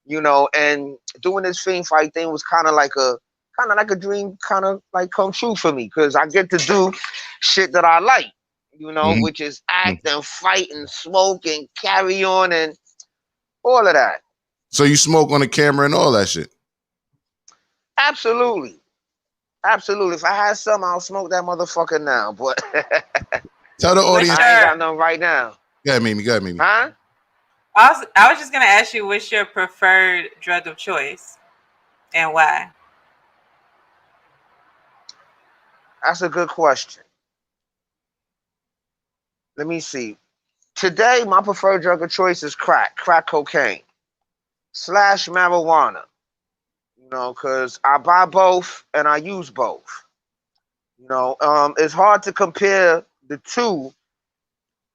you know, and doing this Fiend Fight thing was kind of like a dream, kind of like come true for me, because I get to do shit that I like, you know, Mhm. which is act and fight and smoke and carry on and all of that. So you smoke on the camera and all that shit. Absolutely. Absolutely. If I had some, I'll smoke that motherfucker now. But Tell the What's audience. I ain't your? got none right now. Go ahead, Mimi. Go ahead, Mimi. Huh? I was just gonna ask you, what's your preferred drug of choice and why? That's a good question. Let me see. Today, my preferred drug of choice is crack cocaine, / marijuana. You know, because I buy both and I use both. You know, it's hard to compare the two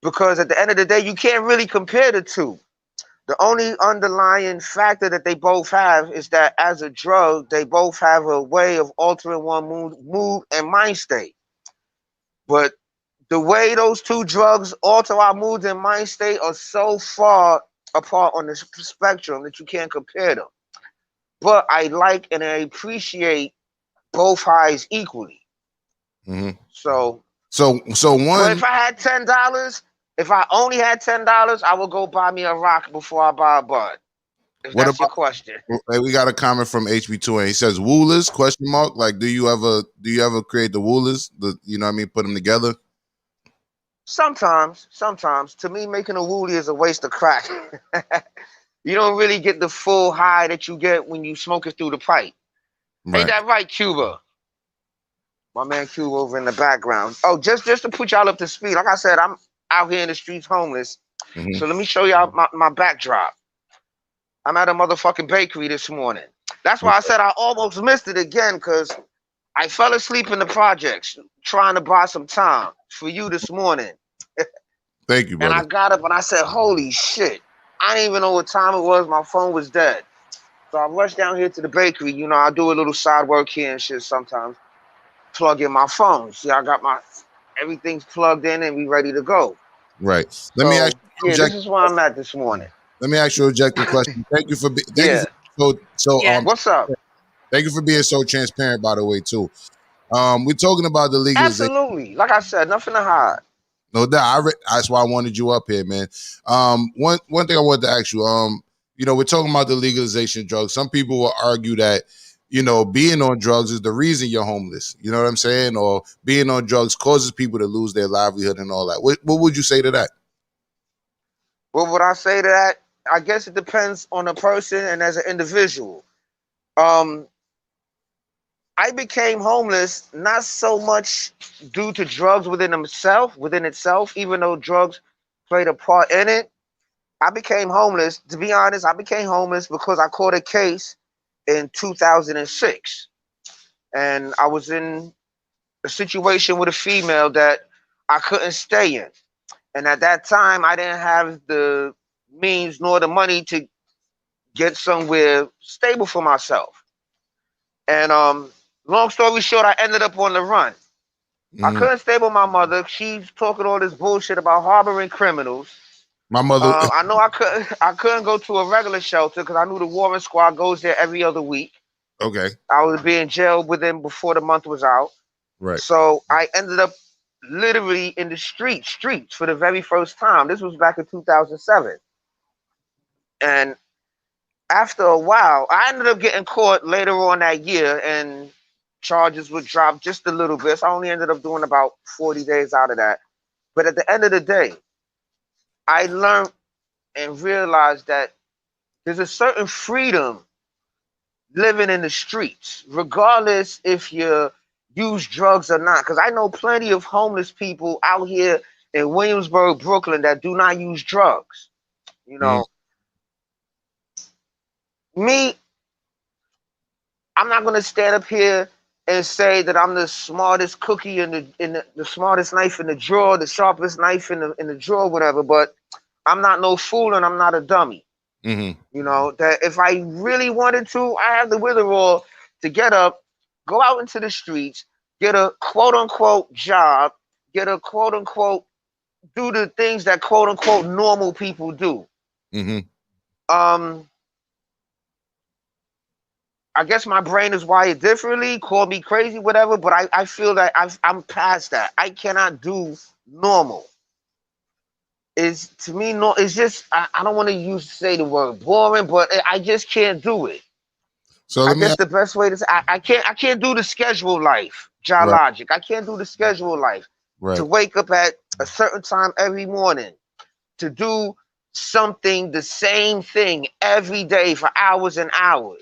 because at the end of the day, you can't really compare the two. The only underlying factor that they both have is that as a drug, they both have a way of altering one mood and mind state. But the way those two drugs alter our moods and mind state are so far apart on the spectrum that you can't compare them. But I like and I appreciate both highs equally. Mm-hmm. So So but one. if I had $10, if I only had $10, I would go buy me a rock before I buy a bud. If What that's your about? question. We got a comment from HB2, and he says woolers ? Like, do you ever create the woolers? You know what I mean? Put them together. Sometimes. To me, making a wooly is a waste of crack. You don't really get the full high that you get when you smoke it through the pipe. Right. Ain't that right, Cuba? My man Cuba over in the background. Oh, just to put y'all up to speed. Like I said, I'm out here in the streets homeless. Mm-hmm. So let me show y'all my backdrop. I'm at a motherfucking bakery this morning. That's why I said I almost missed it again, because I fell asleep in the projects trying to buy some time for you this morning. Thank you, And brother. I got up and I said, holy shit. I didn't even know what time it was. My phone was dead. So I rushed down here to the bakery. You know, I do a little side work here and shit sometimes. Plug in my phone. See, I got everything's plugged in and we ready to go. Right. Let me So, ask you. yeah, this is where I'm at this morning. Let me ask you an objective question. Thank you for Yeah. Yeah. What's up? Thank you for being so transparent, by the way, too. We're talking about the legalization. Absolutely. Like I said, nothing to hide. No doubt. That's why I wanted you up here, man. One thing I wanted to ask you. You know, we're talking about the legalization of drugs. Some people will argue that, you know, being on drugs is the reason you're homeless. You know what I'm saying? Or being on drugs causes people to lose their livelihood and all that. What would you say to that? What would I say to that? I guess it depends on the person and as an individual. I became homeless not so much due to drugs within itself, even though drugs played a part in it. I became homeless, to be honest, I became homeless because I caught a case in 2006. And I was in a situation with a female that I couldn't stay in. And at that time, I didn't have the means nor the money to get somewhere stable for myself. And long story short, I ended up on the run. I couldn't stay with my mother. She's talking all this bullshit about harboring criminals. My mother. I know I couldn't go to a regular shelter because I knew the Warren Squad goes there every other week. Okay. I would be in jail with them before the month was out. Right. So I ended up literally in the streets for the very first time. This was back in 2007. And after a while, I ended up getting caught later on that year and charges were dropped just a little bit. So I only ended up doing about 40 days out of that. But at the end of the day, I learned and realized that there's a certain freedom living in the streets, regardless if you use drugs or not. Because I know plenty of homeless people out here in Williamsburg, Brooklyn, that do not use drugs. You know, me, I'm not gonna stand up here and say that I'm the smartest cookie in the smartest knife in the drawer, the sharpest knife in the drawer, whatever. But I'm not no fool and I'm not a dummy. Mm-hmm. You know, that if I really wanted to, I have the wherewithal to get up, go out into the streets, get a quote unquote job, get a quote unquote, do the things that quote unquote normal people do. Mm-hmm. I guess my brain is wired differently. Call me crazy, whatever. But I feel that I'm past that. I cannot do normal. Is to me no. It's just I don't want to say the word boring, but I just can't do it. So I let me guess the best way to say I can't do the schedule life, right, JahLogic. I can't do the schedule life to right, wake up at a certain time every morning to do something the same thing every day for hours and hours.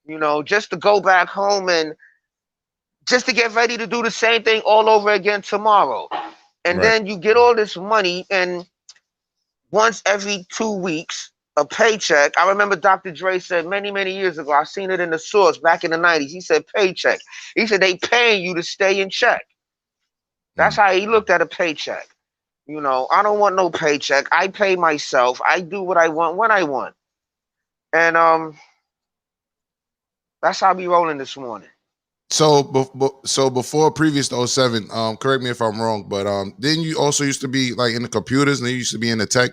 You know, just to go back home and just to get ready to do the same thing all over again tomorrow. And right, then you get all this money, and once every 2 weeks, a paycheck. I remember Dr. Dre said many, many years ago, I seen it in the source back in the 90s. He said, paycheck. He said, they paying you to stay in check. That's mm. how he looked at a paycheck. You know, I don't want no paycheck. I pay myself. I do what I want when I want. And that's how we rolling this morning. So, so before previous to '07, correct me if I'm wrong, but didn't you also used to be like in the computers and you used to be in the tech?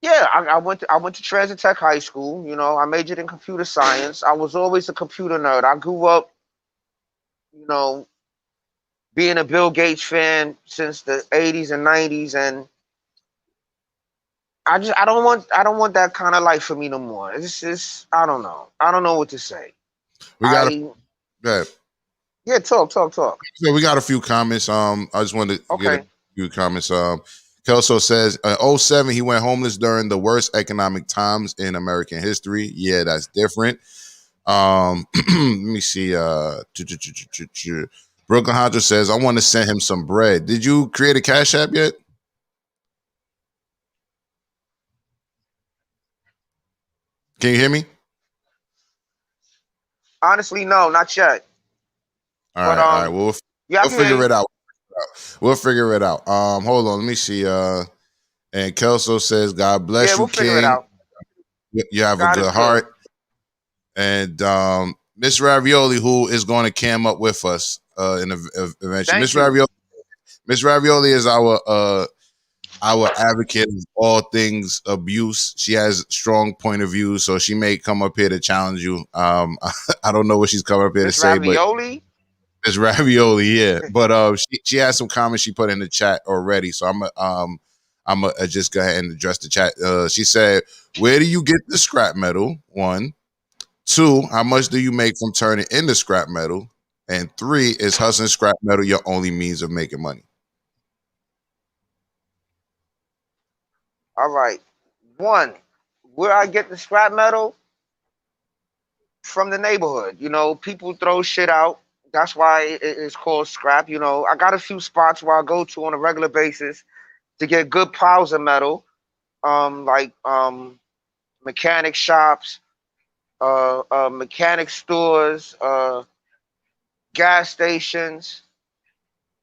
Yeah, I went to Transit Tech High School. You know, I majored in computer science. I was always a computer nerd. I grew up, you know, being a Bill Gates fan since the 80s and 90s, and I don't want that kind of life for me no more. It's just I don't know. I don't know what to say. We got I yeah. Yeah, talk. So we got a few comments. I just wanted to get a Okay. few comments. Kelso says, '07, he went homeless during the worst economic times in American history. Yeah, that's different. Let me see. Brooklyn Hodger says, I want to send him some bread. Did you create a Cash App yet? Can you hear me? Honestly, no, not yet. All But right, all right. Well, yeah, I we'll can hear figure you. it out. We'll figure it out. Hold on. Let me see. And Kelso says, God Yeah, bless you, we'll figure it King. out. You have a God is good good. heart. And MsRavioli, who is going to cam up with us eventually. Thank you. Miss Ravioli is our advocate of all things abuse. She has strong point of view, so she may come up here to challenge you. I don't know what she's coming up here to Miss say, but Ravioli. Miss Ravioli, yeah. But she has some comments she put in the chat already, so I'm gonna just go ahead and address the chat. She said, "Where do you get the scrap metal? 1, 2, how much do you make from turning into scrap metal? And 3, is hustling scrap metal your only means of making money?" All right. One, where I get the scrap metal from the neighborhood. You know, people throw shit out. That's why it's called scrap. You know, I got a few spots where I go to on a regular basis to get good piles of metal. Like mechanic shops, mechanic stores, gas stations,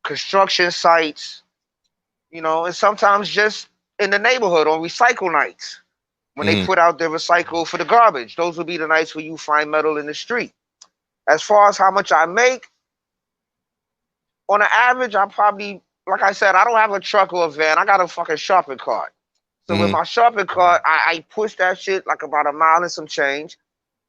construction sites, you know, and sometimes just in the neighborhood on recycle nights when they Mm-hmm. put out their recycle for the garbage. Those will be the nights where you find metal in the street. As far as how much I make, on an average, I probably, like I said, I don't have a truck or a van. I got a fucking shopping cart. So with Mm-hmm. my shopping cart, I push that shit like about a mile and some change,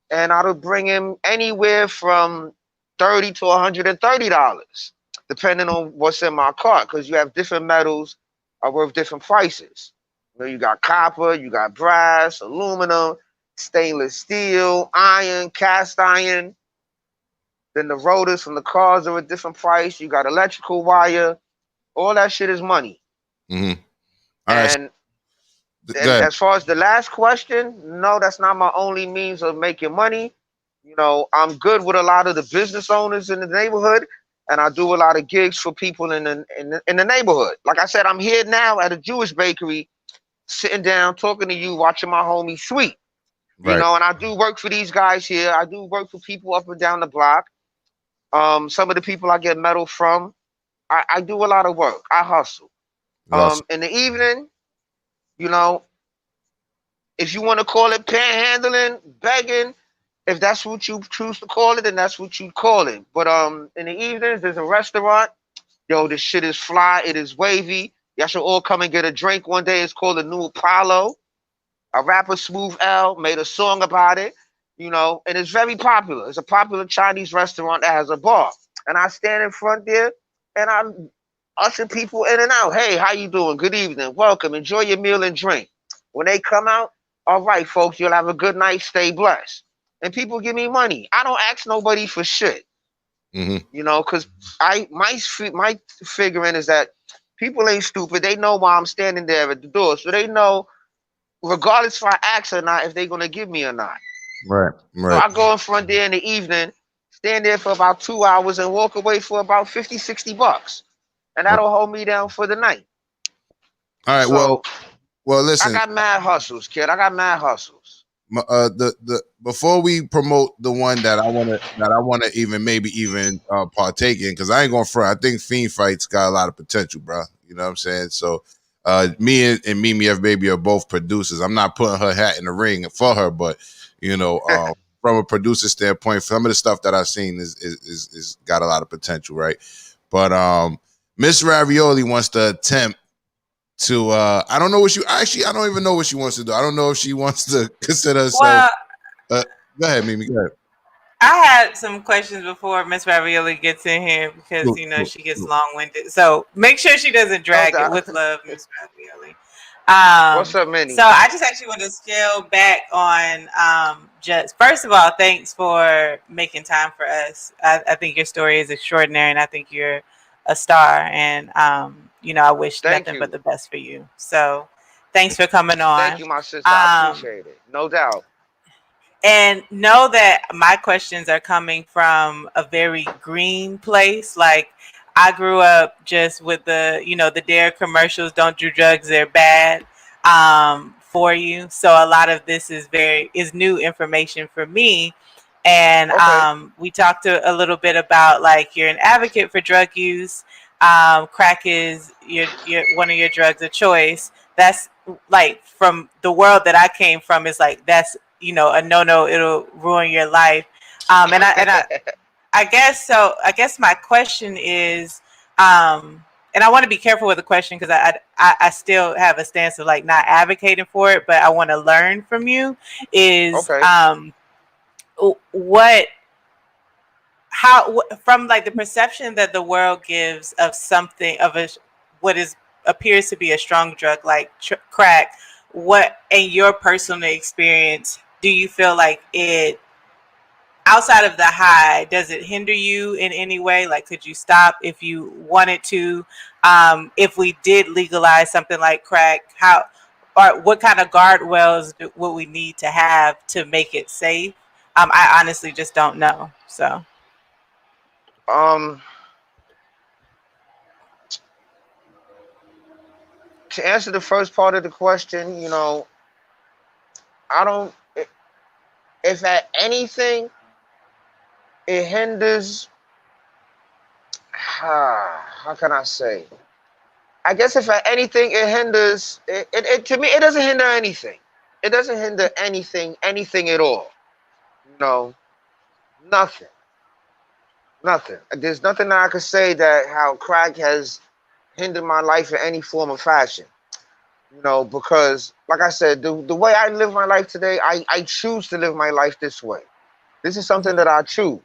and I'll bring him anywhere from $30 to $130, depending on what's in my cart, because you have different metals are worth different prices. You know, you got copper, you got brass, aluminum, stainless steel, iron, cast iron. Then the rotors from the cars are a different price. You got electrical wire. All that shit is money. Mm-hmm. All right. And Go and ahead. as far as the last question, no, that's not my only means of making money. You know, I'm good with a lot of the business owners in the neighborhood, and I do a lot of gigs for people in the neighborhood. Like I said, I'm here now at a Jewish bakery, sitting down, talking to you, watching my homie Sweet. You Right. know, and I do work for these guys here. I do work for people up and down the block. Some of the people I get metal from, I do a lot of work. I hustle. Awesome. In the evening, you know, if you want to call it panhandling, begging, if that's what you choose to call it, then that's what you call it. But in the evenings, there's a restaurant. Yo, this shit is fly. It is wavy. Y'all should all come and get a drink one day. It's called the New Apollo. A rapper, Smooth L, made a song about it, and it's very popular. It's a popular Chinese restaurant that has a bar. And I stand in front there and I usher people in and out. Hey, how you doing? Good evening. Welcome. Enjoy your meal and drink. When they come out, all right, folks, you'll have a good night. Stay blessed. And people give me money. I don't ask nobody for shit. Because my figuring is that people ain't stupid. They know why I'm standing there at the door. So they know, regardless if I ask or not, if they're going to give me or not. Right. So I go in front there in the evening, stand there for about 2 hours and walk away for about 50, $60. And that'll hold me down for the night. All right. So, well, listen. I got mad hustles, kid. I got mad hustles. The before we promote the one that I want to even partake in, because I ain't going front. I think Fiend Fights got a lot of potential, bro. You know what I'm saying? So me and Mimi F Baby are both producers. I'm not putting her hat in the ring for her, but from a producer standpoint, some of the stuff that I've seen is got a lot of potential, right? But MsRavioli wants to attempt to I don't even know what she wants to do. I don't know if she wants to consider herself. Go ahead, Mimi. Go ahead. I had some questions before MsRavioli gets in here because she gets long-winded. So make sure she doesn't drag it with love, MsRavioli. What's up, Minnie? So I just actually want to scale back on just first of all, thanks for making time for us. I think your story is extraordinary, and I think you're a star. And I wish nothing but the best for you. So thanks for coming on. Thank you, my sister. I appreciate it. No doubt. And know that my questions are coming from a very green place. Like, I grew up just with the Dare commercials, don't do drugs, they're bad for you. So a lot of this is new information for me. And we talked a little bit about, like, you're an advocate for drug use. Crack is your one of your drugs of choice. That's like, from the world that I came from, is like, that's a no, it'll ruin your life. I guess so. I guess my question is, and I want to be careful with the question because I still have a stance of, like, not advocating for it, but I want to learn from you. Is from, like, the perception that the world gives of something what appears to be a strong drug like crack. What, in your personal experience, do you feel like it, outside of the high, does it hinder you in any way? Like, could you stop if you wanted to? If we did legalize something like crack, what kind of guardrails would we need to have to make it safe? I honestly just don't know. So, to answer the first part of the question, I don't. If at anything, it hinders. How can I say? I guess if at anything it hinders, it to me, it doesn't hinder anything. It doesn't hinder anything at all. Nothing. There's nothing that I could say that how crack has hindered my life in any form or fashion. Because, like I said, the way I live my life today, I choose to live my life this way. This is something that I choose.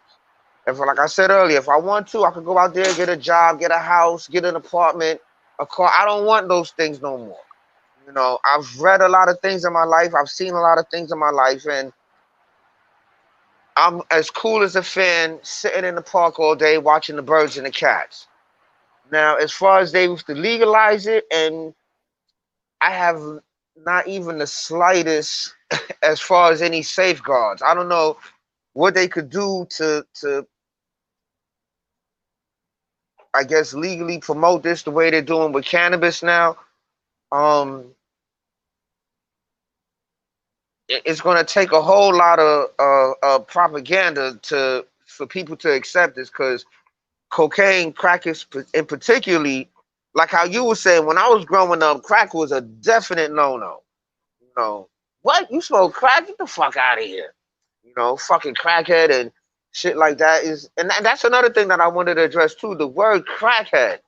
And like I said earlier, if I want to, I could go out there, get a job, get a house, get an apartment, a car. I don't want those things no more. I've read a lot of things in my life. I've seen a lot of things in my life. And I'm as cool as a fan sitting in the park all day watching the birds and the cats. Now, as far as they used to legalize it, and I have not even the slightest as far as any safeguards. I don't know what they could do to I guess, legally promote this the way they're doing with cannabis now. It's going to take a whole lot of propaganda for people to accept this, because cocaine, crack is, in particularly, like how you were saying, when I was growing up, crack was a definite no-no. What? You smoke crack? Get the fuck out of here. Fucking crackhead and shit like that is, and that's another thing that I wanted to address too. The word crackhead.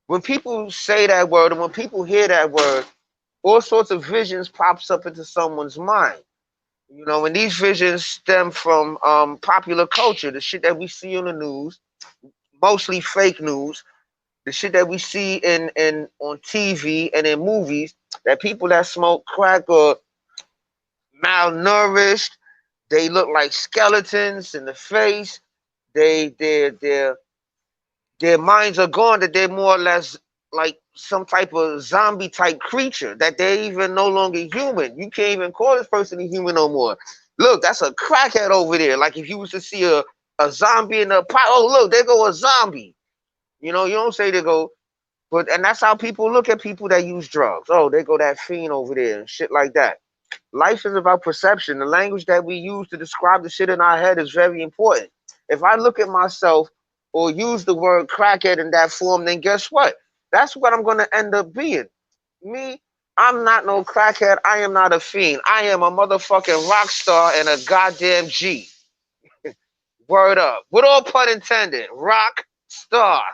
When people say that word and when people hear that word, all sorts of visions pops up into someone's mind. You know, and these visions stem from popular culture, the shit that we see on the news, mostly fake news, the shit that we see in on TV and in movies, that people that smoke crack are malnourished, they look like skeletons in the face, they their minds are gone, that they're more or less like some type of zombie type creature, that they're even no longer human. You can't even call this person a human no more. Look, that's a crackhead over there. Like if you was to see a zombie in a pot, oh look, there go a zombie. You know, you don't say they go, but and that's how people look at people that use drugs. Oh, they go that fiend over there and shit like that. Life is about perception. The language that we use to describe the shit in our head is very important. If I look at myself or use the word crackhead in that form, then guess what? That's what I'm going to end up being. Me, I'm not no crackhead. I am not a fiend. I am a motherfucking rock star and a goddamn G. Word up. With all pun intended. Rock star.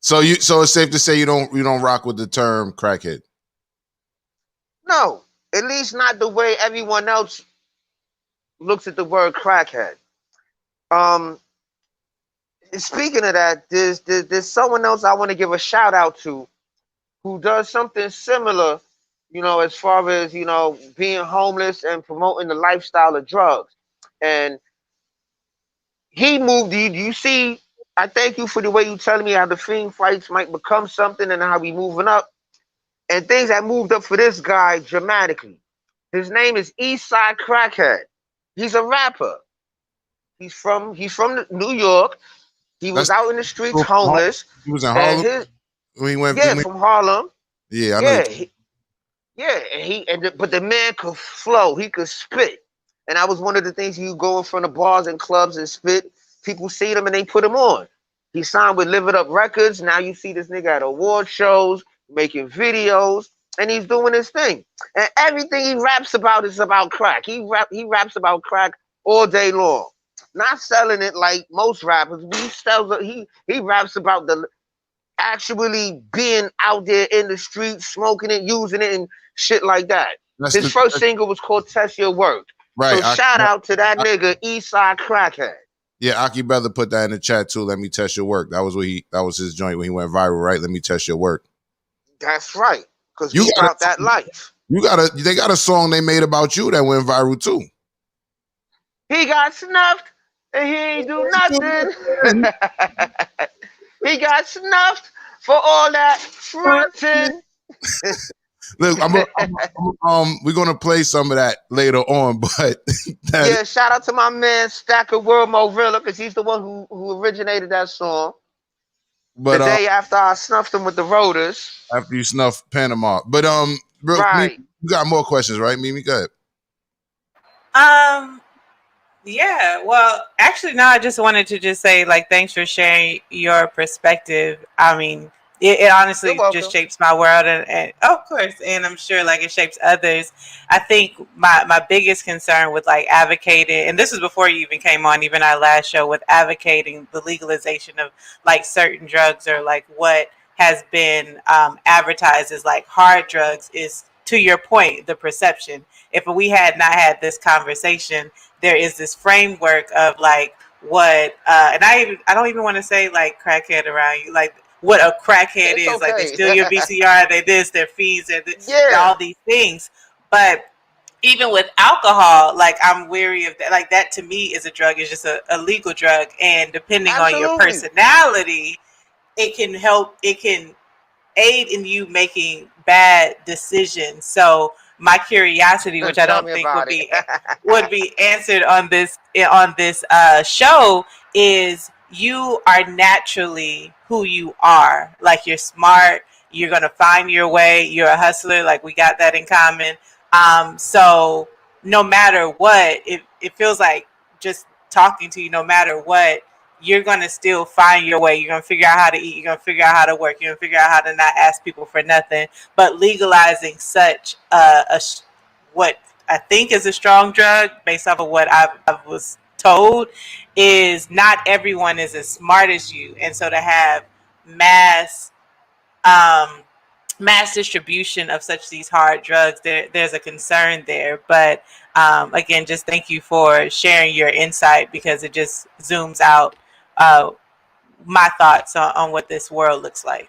So it's safe to say you don't rock with the term crackhead. No, at least not the way everyone else looks at the word crackhead. Speaking of that, there's someone else I want to give a shout out to who does something similar, you know, as far as, you know, being homeless and promoting the lifestyle of drugs. And he moved, you see, I thank you for the way you telling me how the fiend fights might become something and how we moving up. And things that moved up for this guy dramatically. His name is Eastside Crackhead. He's a rapper. He's from New York. He was out in the streets homeless. He was in Harlem. From Harlem. Yeah, I know. But the man could flow. He could spit. And that was one of the things, you go in front of bars and clubs and spit. People see him and they put him on. He signed with Live It Up Records. Now you see this nigga at award shows, making videos, and he's doing his thing. And everything he raps about is about crack. He raps about crack all day long. Not selling it like most rappers. He raps about the actually being out there in the streets, smoking it, using it, and shit like that. His first single was called Test Your Work. Right. So shout out to that nigga, Eastside Crackhead. Yeah, Aki Brother put that in the chat too. Let me test your work. That was his joint when he went viral, right? Let me test your work. That's right. Because you got that life. They got a song they made about you that went viral too. He got snuffed and he ain't do nothing. He got snuffed for all that fronting. Look, we're gonna play some of that later on, but yeah, shout out to my man Stacker World Morilla, because he's the one who originated that song. But the day after I snuffed him with the rotors. After you snuffed Panama. But bro, right. You got more questions, right, Mimi? Go ahead. Yeah, well, actually, no, I just wanted to just say, like, thanks for sharing your perspective. I mean, it honestly just shapes my world, and of course, and I'm sure, like, it shapes others. I think my biggest concern with, like, advocating, and this was before you even came on, even our last show, with advocating the legalization of, like, certain drugs, or, like, what has been advertised as, like, hard drugs, is, to your point, the perception. If we had not had this conversation, there is this framework of, like, what and I don't even want to say, like, crackhead around you, like what a crackhead is. Okay. Like, they steal your VCR, they this, their fees, and all these things. But even with alcohol, like, I'm weary of that. Like, that to me is a drug. It's just a legal drug, and depending on your personality, it can aid in you making bad decisions. So my curiosity, which I don't think would be answered on this show, is you are naturally who you are. Like, you're smart, you're gonna find your way, you're a hustler, like, we got that in common. So no matter what, it feels like, just talking to you, no matter what, you're going to still find your way. You're going to figure out how to eat. You're going to figure out how to work. You're going to figure out how to not ask people for nothing. But legalizing such what I think is a strong drug, based off of what I was told, is not everyone is as smart as you. And so to have mass mass distribution of such these hard drugs, there's a concern there. But again, just thank you for sharing your insight, because it just zooms out my thoughts on what this world looks like.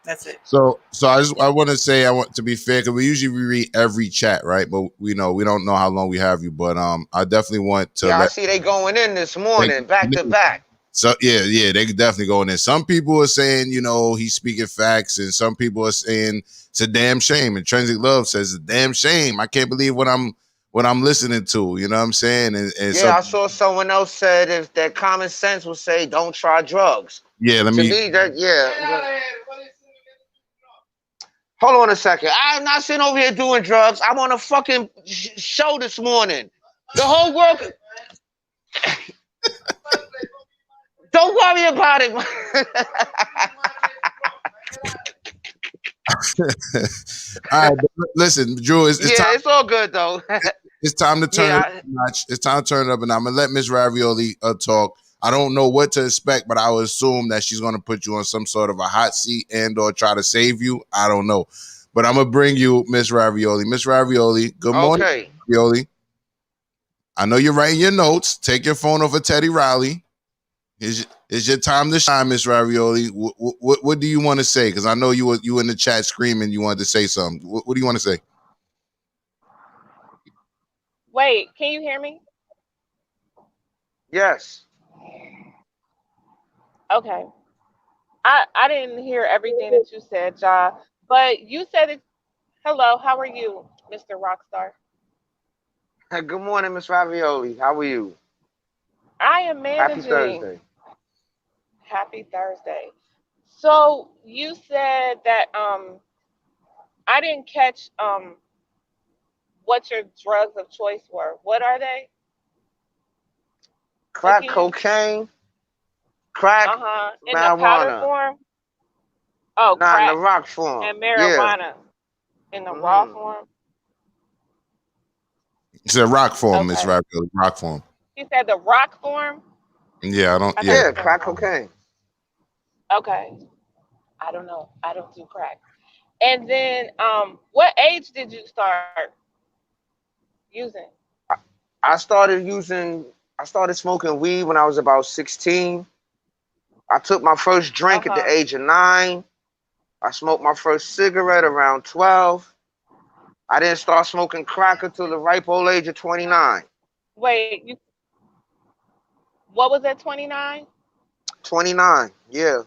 That's it. So I want to say, I want to be fair, because we usually read every chat, right? But we don't know how long we have you. But I definitely want to. Yeah, I see they going in this morning, back to back. So yeah, they could definitely go in there. Some people are saying, he's speaking facts, and some people are saying it's a damn shame. Intrinsic Love says it's a damn shame. I can't believe what I'm listening to. You know what I'm saying? And I saw someone else said if that common sense would say don't try drugs. Yeah, to me that Hold on a second. I'm not sitting over here doing drugs. I'm on a fucking show this morning. The whole world. Don't worry about it. All right, listen, Drew. It's time. It's all good though. It's time to turn it up a notch. It's time to turn it up, and I'm gonna let MsRavioli talk. I don't know what to expect, but I would assume that she's gonna put you on some sort of a hot seat and/or try to save you. I don't know, but I'm gonna bring you MsRavioli. MsRavioli, good morning, Ravioli. I know you're writing your notes. Take your phone off of Teddy Riley. It's your time to shine, MsRavioli. What do you want to say? Because I know you were in the chat screaming. You wanted to say something. What do you want to say? Wait, can you hear me? Yes. Okay. I didn't hear everything that you said, Jah, but you said it. Hello, how are you, Mr. Rockstar? Good morning, MsRavioli. How are you? I am managing. Happy Thursday. Happy Thursday. So you said that I didn't catch what your drugs of choice were. What are they? Crack cocaine, crack, in marijuana. the powder form? Oh, crack. In the rock form. And marijuana in the raw form? It's a rock form, MsRavioli. Rock form. He said the rock form? Yeah, crack cocaine. Okay. I don't know. I don't do crack. And then what age did you start using? I started smoking weed when I was about 16. I took my first drink at the age of 9. I smoked my first cigarette around 12. I didn't start smoking crack until the ripe old age of 29. Wait, what was that, 29? 29, yeah.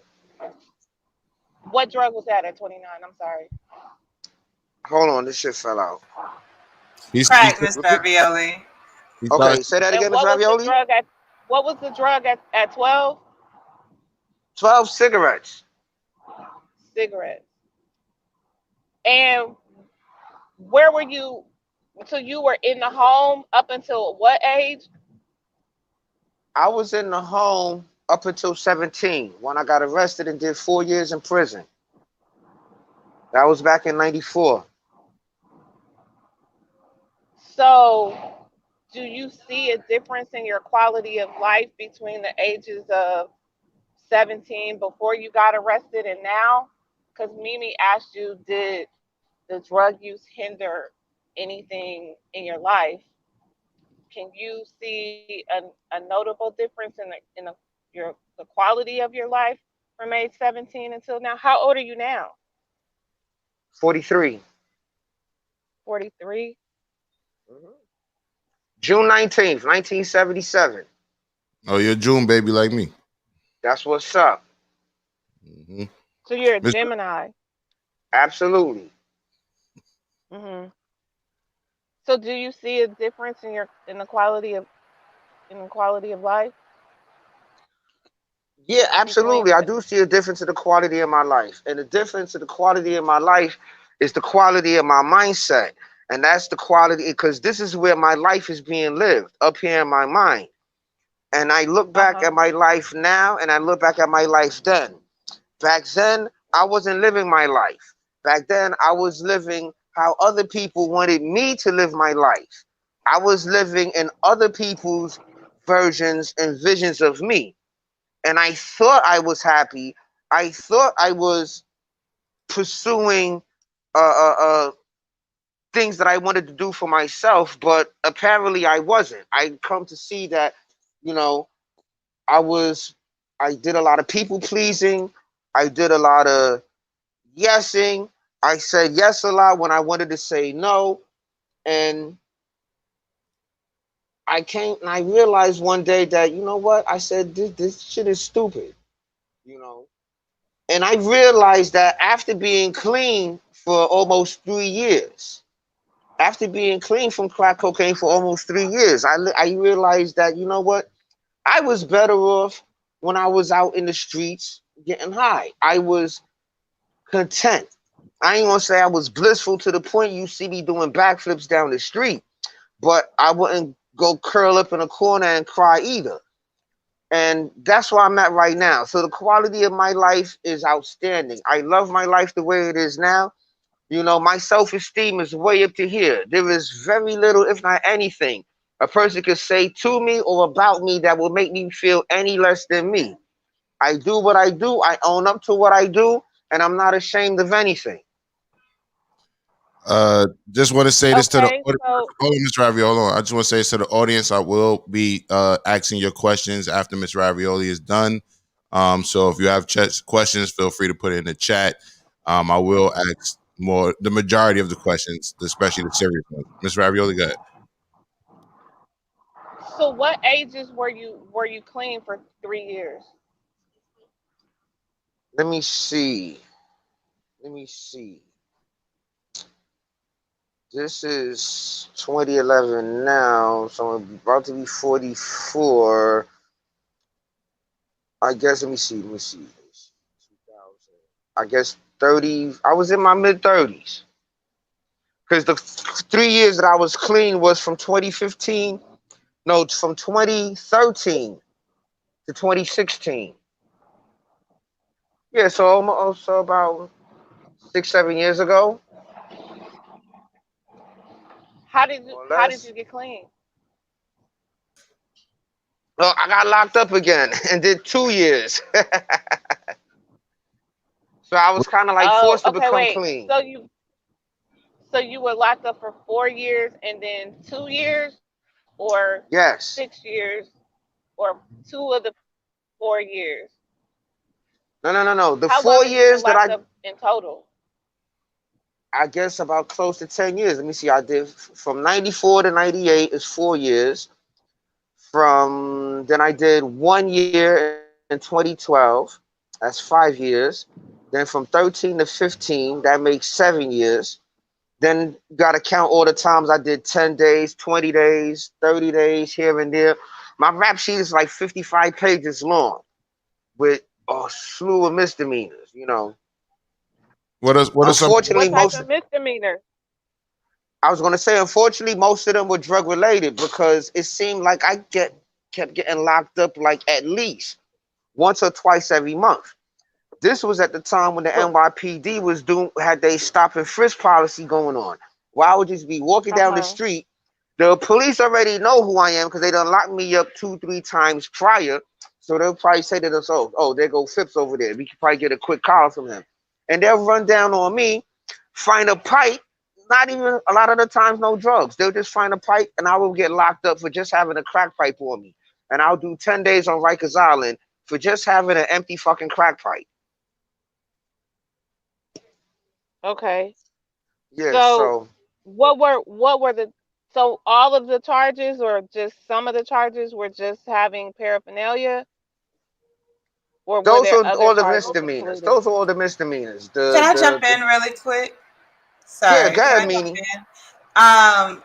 What drug was that at 29? I'm sorry. Hold on, this shit fell out. Crack, MsRavioli. Okay, say that again, MsRavioli. What was the drug at 12? 12 cigarettes. Cigarettes. And where were you? So you were in the home up until what age? I was in the home up until 17 when I got arrested and did 4 years in prison. That was back in 94. So do you see a difference in your quality of life between the ages of 17 before you got arrested and now? Because Mimi asked you, did the drug use hinder anything in your life? Can you see a notable difference in the quality of your life from age 17 until now? How old are you now? 43. 43? June 19th, 1977. Oh, you're a June baby like me. That's what's up. Mm-hmm. So you're a Gemini. Absolutely. Mm-hmm. So do you see a difference in the quality of life? Yeah, absolutely. I do see a difference in the quality of my life. And the difference in the quality of my life is the quality of my mindset. And that's the quality, because this is where my life is being lived, up here in my mind. And I look back at my life now, and I look back at my life then. Back then, I wasn't living my life. Back then, I was living how other people wanted me to live my life. I was living in other people's versions and visions of me. And I thought I was happy. I thought I was pursuing things that I wanted to do for myself, but apparently I wasn't. I come to see that, you know, I did a lot of people pleasing. I did a lot of yesing. I said yes a lot when I wanted to say no. And I realized one day that, you know what? I said, this shit is stupid, you know? And I realized that after being clean for almost 3 years, after being clean from crack cocaine for almost 3 years, I realized that, you know what? I was better off when I was out in the streets getting high. I was content. I ain't gonna say I was blissful to the point you see me doing backflips down the street, but I wouldn't go curl up in a corner and cry either. And that's where I'm at right now. So the quality of my life is outstanding. I love my life the way it is now. You know, my self-esteem is way up to here. There is very little, if not anything, a person could say to me or about me that will make me feel any less than me. I do what I do. I own up to what I do, and I'm not ashamed of anything. Just want to say this to the Okay, audience. so Hold on, Miss Ravioli. Hold on. I just want to say this to the audience. I will be asking your questions after Miss Ravioli is done. So if you have questions, feel free to put it in the chat. I will ask the majority of the questions, especially the serious ones. Miss Ravioli, go ahead. so what ages were you clean for 3 years? Let me see. Let me see. This is 2011 now, so I'm about to be 44. I guess, let me see. 2000. I guess 30. I was in my mid 30s. Because the 3 years that I was clean was from 2015, no, from 2013 to 2016. Yeah, so almost about 6, 7 years ago, How did you more or how did less. you get clean? Well, I got locked up again and did 2 years. So I was kind of like Oh, forced to okay, become wait. clean. So you were locked up for 4 years and then 2 years, or Yes. 6 years, or two of the 4 years? No, no, no, no. The How four long have you been years that locked up in total? I guess about close to 10 years. Let me see. I did from 94 to 98 is 4 years. Then I did 1 year in 2012. That's 5 years. Then from 13 to 15, that makes 7 years. Then got to count all the times I did 10 days, 20 days, 30 days here and there. My rap sheet is like 55 pages long with a slew of misdemeanors, you know. What are some? Unfortunately, What type most of misdemeanor? I was gonna say, unfortunately, most of them were drug related because it seemed like kept getting locked up like at least once or twice every month. This was at the time when the So, NYPD had they stop and frisk policy going on. Where I would just be walking down the uh-huh. street. The police already know who I am because they done locked me up 2, 3 times prior. So they'll probably say to themselves, "Oh, there go Phipps over there. We could probably get a quick call from him," and they'll run down on me, find a pipe. Not even a lot of the times, no drugs. They'll just find a pipe, and I will get locked up for just having a crack pipe on me. And I'll do 10 days on Rikers Island for just having an empty fucking crack pipe. Okay. Yeah, So so what were the so all of the charges, or just some of the charges, were just having paraphernalia, or were those there are other all the charges misdemeanors. included? Those are all the misdemeanors. Can I jump in really quick? Yeah, Sorry, go can ahead, I jump Meanie. in?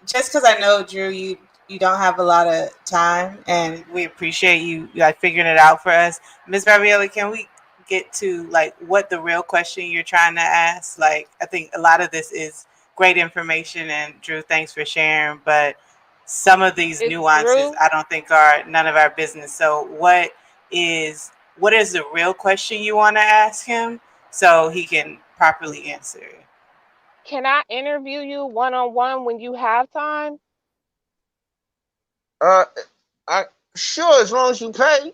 Just because I know, Drew, you don't have a lot of time, and we appreciate you like figuring it out for us. Miss Ravioli, can we get to like what the real question you're trying to ask? Like, I think a lot of this is great information, and Drew, thanks for sharing. But some of these It's nuances, Drew. I don't think are none of our business. So, what is the real question you want to ask him so he can properly answer it? Can I interview you one on one when you have time? Uh, I sure as long as you pay.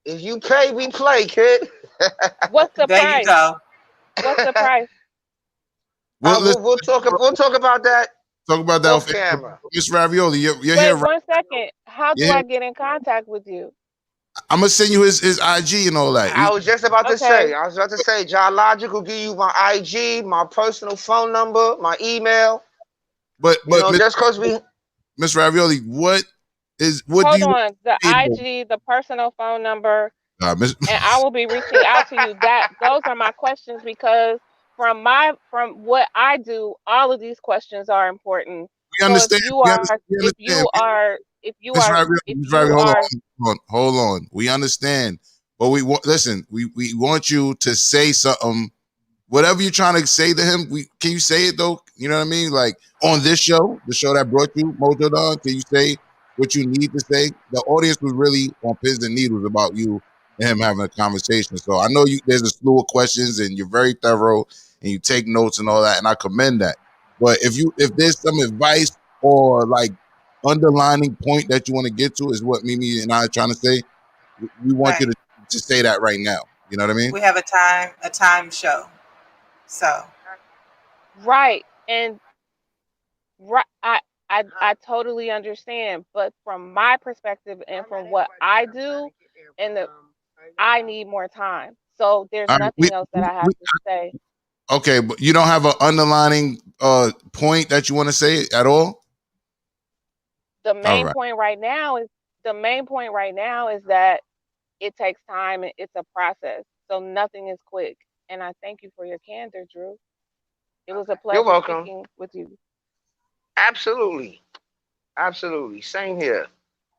If you pay, we play, kid. What's the There you price? go. What's the price? We'll talk about that Talk about that off with camera. MsRavioli. You're Wait here, right? 1 second. How do Yeah, I get in contact with you? I'm gonna send you his IG and all that. I was just about to say, Okay. JahLogic will give you my IG, my personal phone number, my email. But Just because we. MsRavioli, what do Hold you on. The say though? IG, the personal phone number, Miss, and I will be reaching out to you. Those are my questions because from what I do, all of these questions are important. we So if understand. you We are understand. We if understand. you are if you Miss are Ravioli, if Miss you Ravioli, are hold on. We understand, but we want listen. We want you to say something. Whatever you're trying to say to him, can you say it though? You know what I mean? Like on this show, the show that brought you Mojo Don, can you say what you need to say? The audience was really on pins and needles about you and him having a conversation. So I know there's a slew of questions and you're very thorough and you take notes and all that, and I commend that. But if there's some advice or like underlining point that you want to get to, is what Mimi and I are trying to say. We want you Right. to say that right now. You know what I mean? We have a time show. So right and right. I totally understand, but from my perspective and from what I do, I need more time. So there's All right, nothing else that I have to say. okay, but you don't have an underlining point that you want to say at all? The All main right. point right now is that it takes time and it's a process. So nothing is quick. And I thank you for your candor, Drew. It was a You're pleasure welcome. speaking with you. Absolutely. Same here.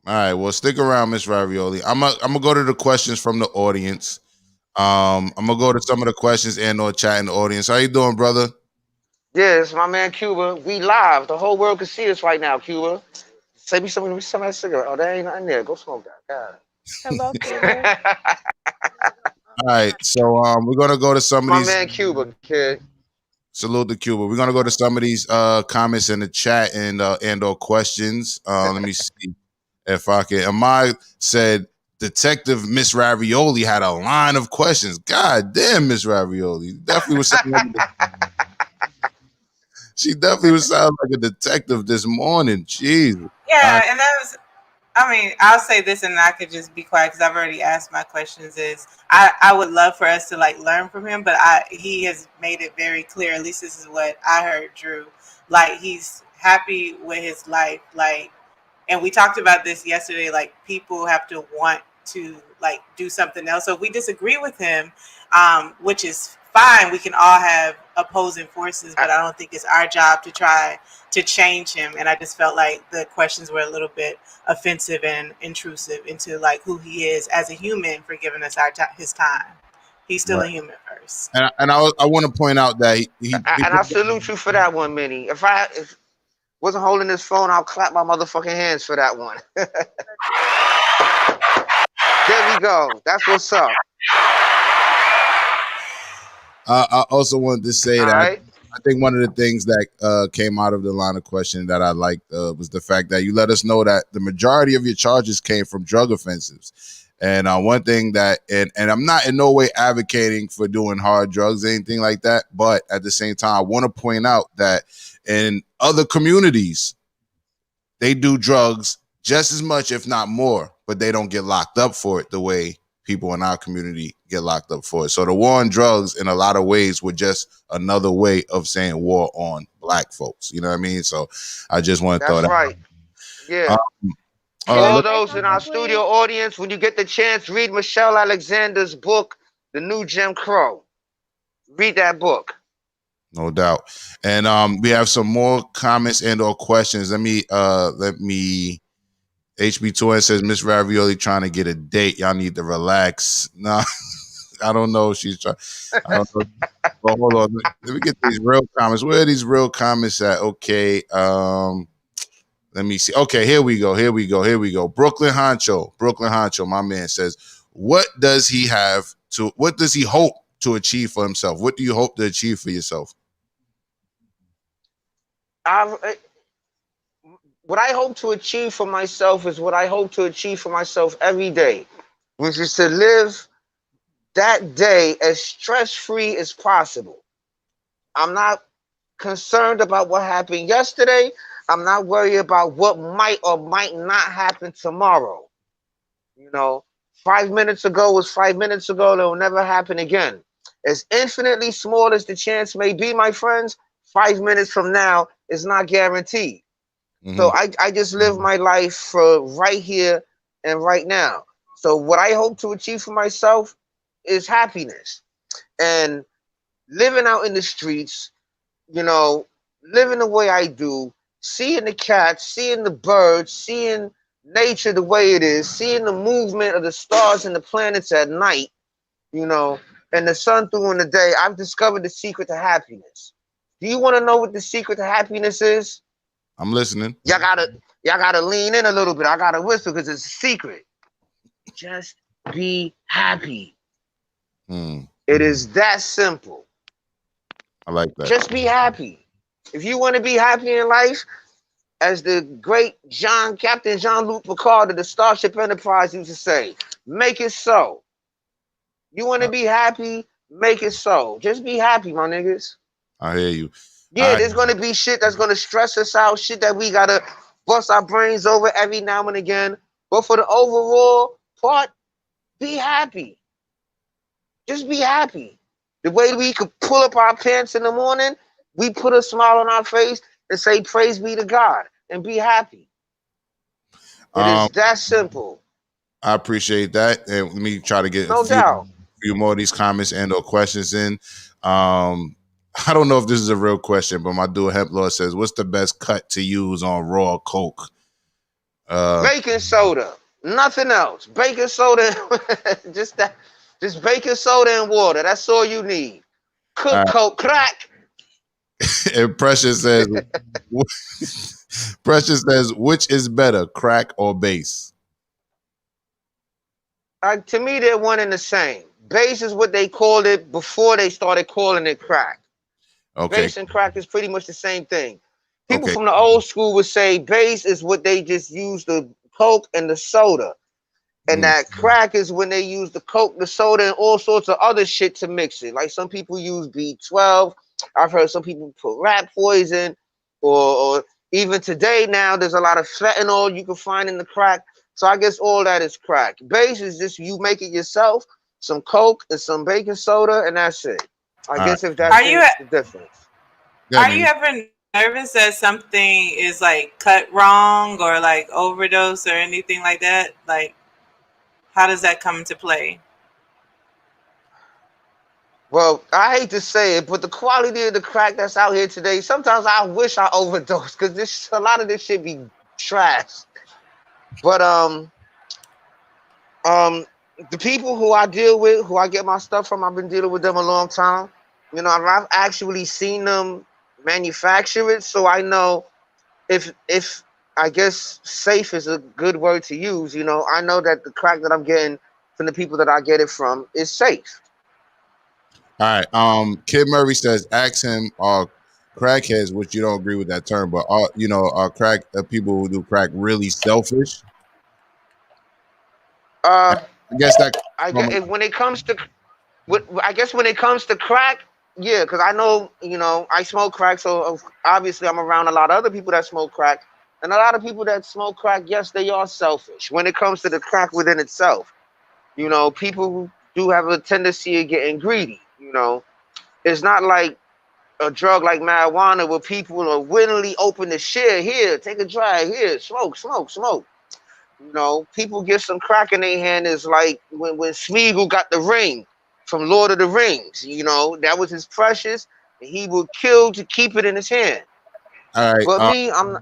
All right. Well, stick around, Miss Ravioli. I'm gonna go to the questions from the audience. I'm gonna go to some of the questions and or chat in the audience. How you doing, brother? Yeah, it's my man Cuba. We live. The whole world can see us right now, Cuba. Save me some of that cigarette. Oh, there ain't nothing there. Go smoke that. Hello, Cuba. God. All right. So we're gonna go to some of My these. man Cuba, kid. Salute to Cuba. We're gonna go to some of these comments in the chat and or questions. Let me see if I can. Amai said Detective Miss Ravioli had a line of questions. God damn, Miss Ravioli. Definitely was she definitely was sounding like a detective this morning. Jeez. yeah, and that was. I mean, I'll say this, and I could just be quiet because I've already asked my questions. I would love for us to like learn from him, but he has made it very clear. At least this is what I heard, Drew. Like he's happy with his life. Like, and we talked about this yesterday. Like people have to want to like do something else. So if we disagree with him, which is fine, we can all have opposing forces, but I don't think it's our job to try to change him. And I just felt like the questions were a little bit offensive and intrusive into like who he is as a human for giving us his time. He's still Right. a human first. And I want to point out that he And I salute you for that one, Minnie. If wasn't holding this phone, I'll clap my motherfucking hands for that one. There we go. That's what's up. I also wanted to say All that right. I think one of the things that came out of the line of questioning that I liked was the fact that you let us know that the majority of your charges came from drug offenses. And one thing that, and I'm not in no way advocating for doing hard drugs or anything like that, but at the same time, I want to point out that in other communities, they do drugs just as much, if not more, but they don't get locked up for it the way people in our community get locked up for it. So the war on drugs in a lot of ways were just another way of saying war on black folks. You know what I mean? So I just want to throw That's that. right. Yeah. Can I All say those in our something, please? studio audience, when you get the chance, read Michelle Alexander's book, The New Jim Crow. Read that book. No doubt. And we have some more comments and or questions. Let me HB2N says Miss Ravioli trying to get a date. Y'all need to relax. No, I don't know if she's trying. I don't know. But hold on. Let me get these real comments. Where are these real comments at? Okay. Let me see. Okay, here we go. Brooklyn Honcho, my man says, what does he hope to achieve for himself? What do you hope to achieve for yourself? What I hope to achieve for myself is what I hope to achieve for myself every day, which is to live that day as stress-free as possible. I'm not concerned about what happened yesterday. I'm not worried about what might or might not happen tomorrow. You know, 5 minutes ago was 5 minutes ago. It will never happen again. As infinitely small as the chance may be, my friends, 5 minutes from now is not guaranteed. So I just live my life for right here and right now. So what I hope to achieve for myself is happiness. And living out in the streets, you know, living the way I do, seeing the cats, seeing the birds, seeing nature the way it is, seeing the movement of the stars and the planets at night, you know, and the sun during the day, I've discovered the secret to happiness. Do you want to know what the secret to happiness is? I'm listening. Y'all gotta lean in a little bit. I gotta whisper because it's a secret. Just be happy. It is that simple. I like that. Just be happy. If you want to be happy in life, as the great Captain Jean-Luc Picard of the Starship Enterprise used to say, make it so. You want to be happy, make it so. Just be happy, my niggas. I hear you. Yeah, there's going to be shit that's going to stress us out, shit that we got to bust our brains over every now and again. But for the overall part, be happy. Just be happy. The way we could pull up our pants in the morning, we put a smile on our face and say, praise be to God, and be happy. It is that simple. I appreciate that. And let me try to get a few more of these comments and or questions in. I don't know if this is a real question, but my dude Hemp Lord says, what's the best cut to use on raw coke? Baking soda. Nothing else. Baking soda. just baking soda and water. That's all you need. Coke, crack. And Precious says, which is better, crack or bass? To me, they're one and the same. Bass is what they called it before they started calling it crack. Okay. Bass and crack is pretty much the same thing. People from the old school would say bass is what they just use the coke and the soda. And that crack is when they use the coke, the soda, and all sorts of other shit to mix it. Like some people use B12. I've heard some people put rat poison, or even today now, there's a lot of fentanyl you can find in the crack. So I guess all that is crack. Base is just you make it yourself, some coke and some baking soda, and that's it. I guess if that's the difference. Are you ever nervous that something is like cut wrong or like overdose or anything like that? Like, how does that come into play? Well, I hate to say it, but the quality of the crack that's out here today, sometimes I wish I overdosed because a lot of this shit be trash. But the people who I deal with, who I get my stuff from, I've been dealing with them a long time. You know, I've actually seen them manufacture it, so I know if I guess safe is a good word to use. You know, I know that the crack that I'm getting from the people that I get it from is safe. All right. Kid Murray says, ask him, are crackheads, which you don't agree with that term, but are people who do crack really selfish? I guess when it comes to crack, yeah, because I know, you know, I smoke crack, so obviously I'm around a lot of other people that smoke crack, and a lot of people that smoke crack, yes, they are selfish when it comes to the crack within itself. You know, people do have a tendency of getting greedy. You know, it's not like a drug like marijuana where people are willingly open to share. Here, take a drag. Here, smoke. You know, people get some crack in their hand is like when Smeagol got the ring from Lord of the Rings. You know, that was his precious, and he would kill to keep it in his hand. All right. But me, I'm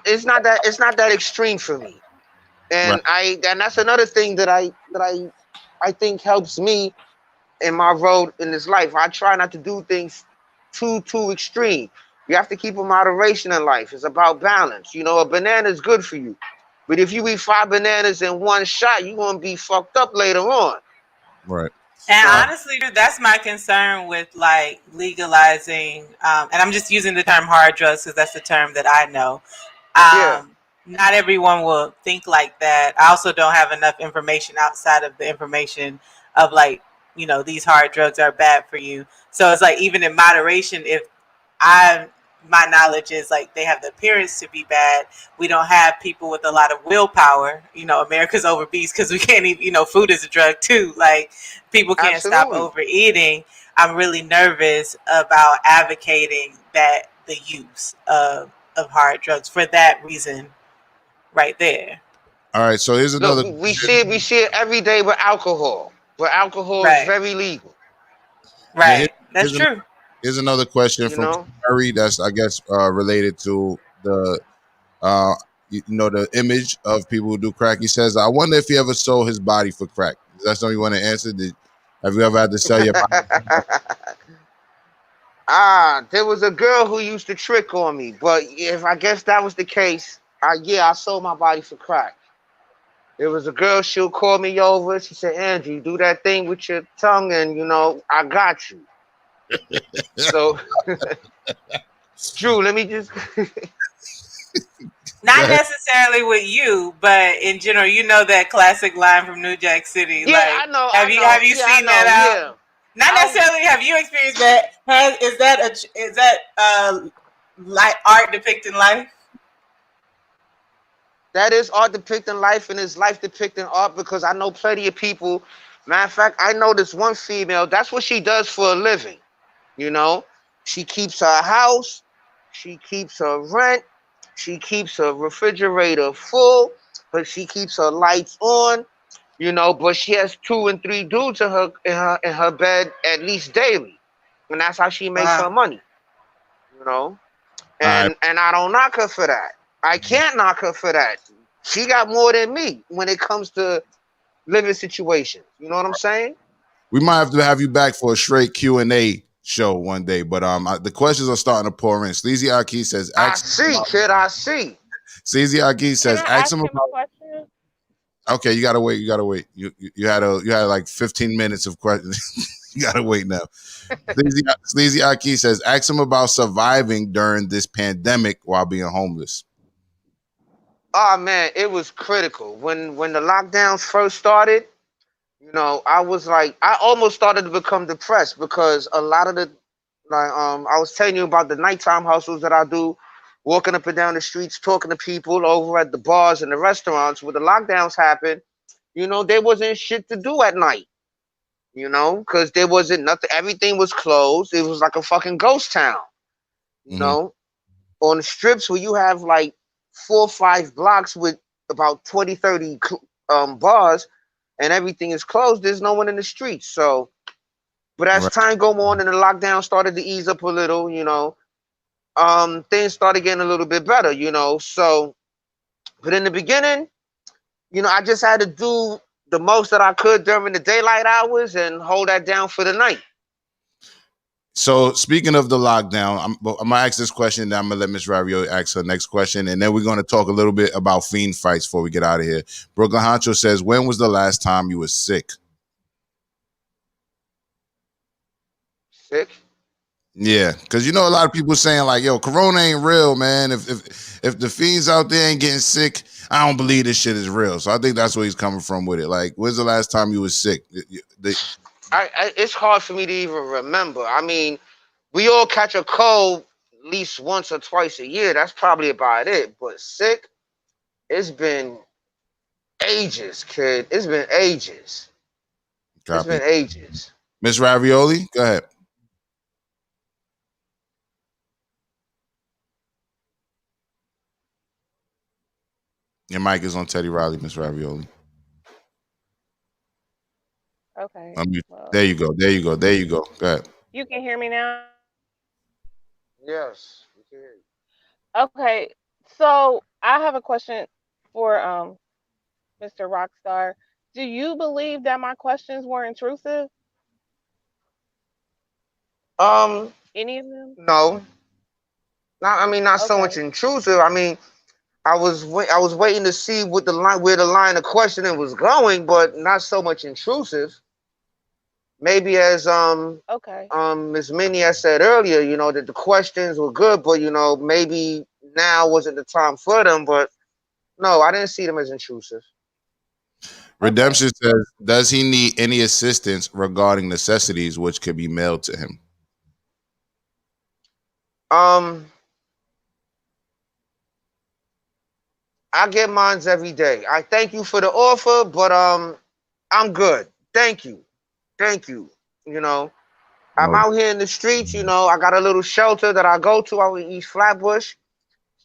it's not that extreme for me. And and that's another thing that I think helps me in my road in this life. I try not to do things too extreme. You have to keep a moderation in life. It's about balance. You know, a banana is good for you, but if you eat 5 bananas in one shot, you're gonna be fucked up later on. Right. And honestly, that's my concern with like legalizing, and I'm just using the term hard drugs because that's the term that I know. Not everyone will think like that. I also don't have enough information outside of the information of like, you know, these hard drugs are bad for you. So it's like even in moderation, if I'm my knowledge is like they have the appearance to be bad. We don't have people with a lot of willpower. You know, America's over beast because we can't even, you know, food is a drug too. Like people can't stop Absolutely. overeating. I'm really nervous about advocating that the use of hard drugs for that reason right there. All right, so here's Look, another we question. see it. We see it every day with alcohol. Where alcohol is Right. very legal. Yeah, Right. That's true. here's another question You from know. Murray that's I guess related to the the image of people who do crack. He says, "I wonder if he ever sold his body for crack." Is that something you want to answer? Have you ever had to sell your body? There was a girl who used to trick on me, but if I guess that was the case, I sold my body for crack. There was a girl, she'll call me over. She said, Andrew, do that thing with your tongue and, I got you. So, Drew, let me just... Not necessarily with you, but in general, you know that classic line from New Jack City. Yeah, Like, I know. Have you seen that out? Yeah. Not necessarily. Have you experienced that? Is that like art depicting life? That is art depicting life, and it's life depicting art, because I know plenty of people. Matter of fact, I know this one female, that's what she does for a living. She keeps her house, she keeps her rent, she keeps her refrigerator full, but she keeps her lights on, but she has 2 and 3 dudes in her bed at least daily. And that's how she makes her money. And I don't knock her for that. I can't knock her for that. She got more than me when it comes to living situations. You know what I'm saying? We might have to have you back for a straight Q&A show one day, but the questions are starting to pour in. Sleazy Aki says, I see. Sleazy Aki says, ask him a question? Okay, you gotta wait. You had like 15 minutes of questions. You gotta wait now. Sleazy Aki says, ask him about surviving during this pandemic while being homeless. Oh man, it was critical. When the lockdowns first started, I was like, I almost started to become depressed, because a lot of I was telling you about the nighttime hustles that I do, walking up and down the streets, talking to people over at the bars and the restaurants. When the lockdowns happened, there wasn't shit to do at night, because there wasn't nothing. Everything was closed. It was like a fucking ghost town, on the strips where you have like 4 or 5 blocks with about 20, 30 bars, and everything is closed. There's no one in the streets. So, but as time go on and the lockdown started to ease up a little, things started getting a little bit better, So, but in the beginning, I just had to do the most that I could during the daylight hours and hold that down for the night. So speaking of the lockdown, I'm gonna ask this question, then I'm gonna let MsRavioli ask her next question, and then we're gonna talk a little bit about fiend fights before we get out of here. Brooklyn Honcho says, when was the last time you were sick? Sick? Yeah, because a lot of people saying like, yo, Corona ain't real, man. If the fiends out there ain't getting sick, I don't believe this shit is real. So I think that's where he's coming from with it. Like, when's the last time you was sick? It's hard for me to even remember. I mean, we all catch a cold at least once or twice a year. That's probably about it. But sick, it's been ages, kid. It's been ages. Copy. It's been ages. MsRavioli, go ahead. Your mic is on Teddy Riley, MsRavioli. Okay. There you go. Go ahead. You can hear me now? Yes, we can hear you. Okay. So I have a question for Mr. Rockstar. Do you believe that my questions were intrusive? Any of them? No. Not so much intrusive. I mean, I was waiting to see where the line of questioning was going, but not so much intrusive. Maybe as Ms. Minnie has said earlier, that the questions were good, but maybe now wasn't the time for them. But no, I didn't see them as intrusive. Redemption says, does he need any assistance regarding necessities which could be mailed to him? I get mines every day. I thank you for the offer, but I'm good. Thank you. Thank you. You know, I'm No, out here in the streets, you know, I got a little shelter that I go to out in East Flatbush.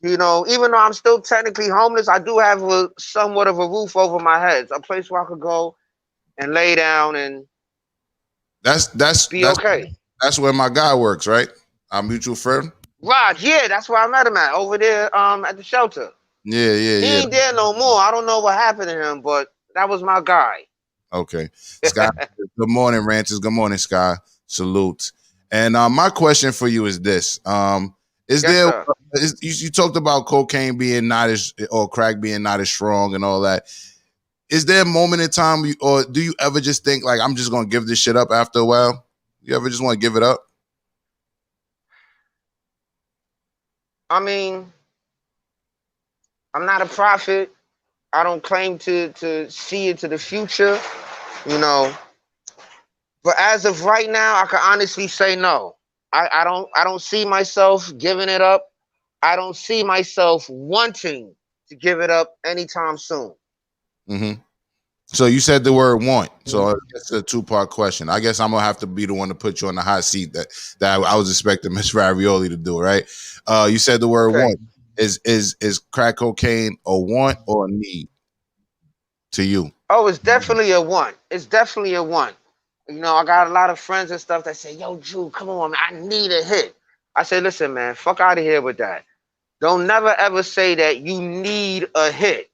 You know, even though I'm still technically homeless, I do have somewhat of a roof over my head, a place where I could go and lay down and that's that's be that's okay. that's where my guy works, right? Our mutual friend. Rod, yeah, that's where I met him at, over there at the shelter. Yeah, yeah, He yeah. ain't there no more. I don't know what happened to him, but that was my guy. Okay. Sky, good morning, Ranchers. Good morning, Sky. Salute. And my question for you is this. Is Yes, there sir. you talked about cocaine being not as or crack being not as strong and all that. Is there a moment in time or do you ever just think like I'm just gonna give this shit up after a while? You ever just want to give it up? I mean, I'm not a prophet. I don't claim to see into the future, you know. But as of right now, I can honestly say no. I don't see myself giving it up. I don't see myself wanting to give it up anytime soon. Mm-hmm. So you said the word want. So Mhm. it's a two-part question. I guess I'm gonna have to be the one to put you on the hot seat that I was expecting MsRavioli to do, right? You said the word Okay. want. Is crack cocaine a want or a need to you? Oh, it's definitely a one. It's definitely a one. You know, I got a lot of friends and stuff that say, "Yo, Drew, come on, man, I need a hit." I say, "Listen, man, fuck out of here with that. Don't never ever say that you need a hit,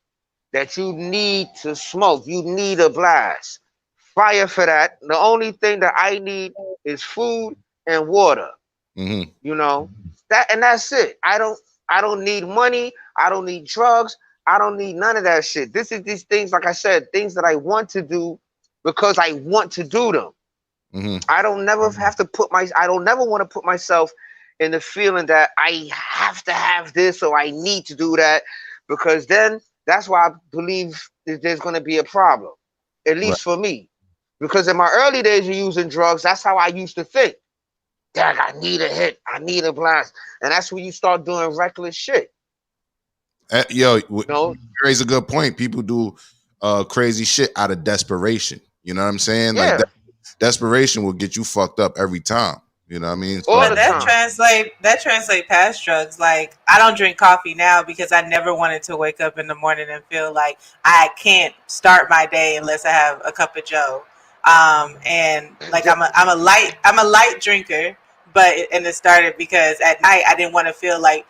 that you need to smoke, you need a blast. Fire for that. The only thing that I need is food and water. Mm-hmm. You know, that's it. I don't need money. I don't need drugs. I don't need none of that shit. This is these things, like I said, things that I want to do because I want to do them. Mm-hmm. I don't never want to put myself in the feeling that I have to have this or I need to do that, because then that's why I believe that there's going to be a problem, at Right. least for me. Because in my early days of using drugs, that's how I used to think. Dad, I need a hit. I need a blast. And that's when you start doing reckless shit. Yo, You know? you raise a good point. People do crazy shit out of desperation. You know what I'm saying? Like Yeah. desperation will get you fucked up every time. You know what I mean? So, All But the that time. translate past drugs. Like I don't drink coffee now because I never wanted to wake up in the morning and feel like I can't start my day unless I have a cup of Joe. And like I'm a light drinker, and it started because at night I didn't want to feel like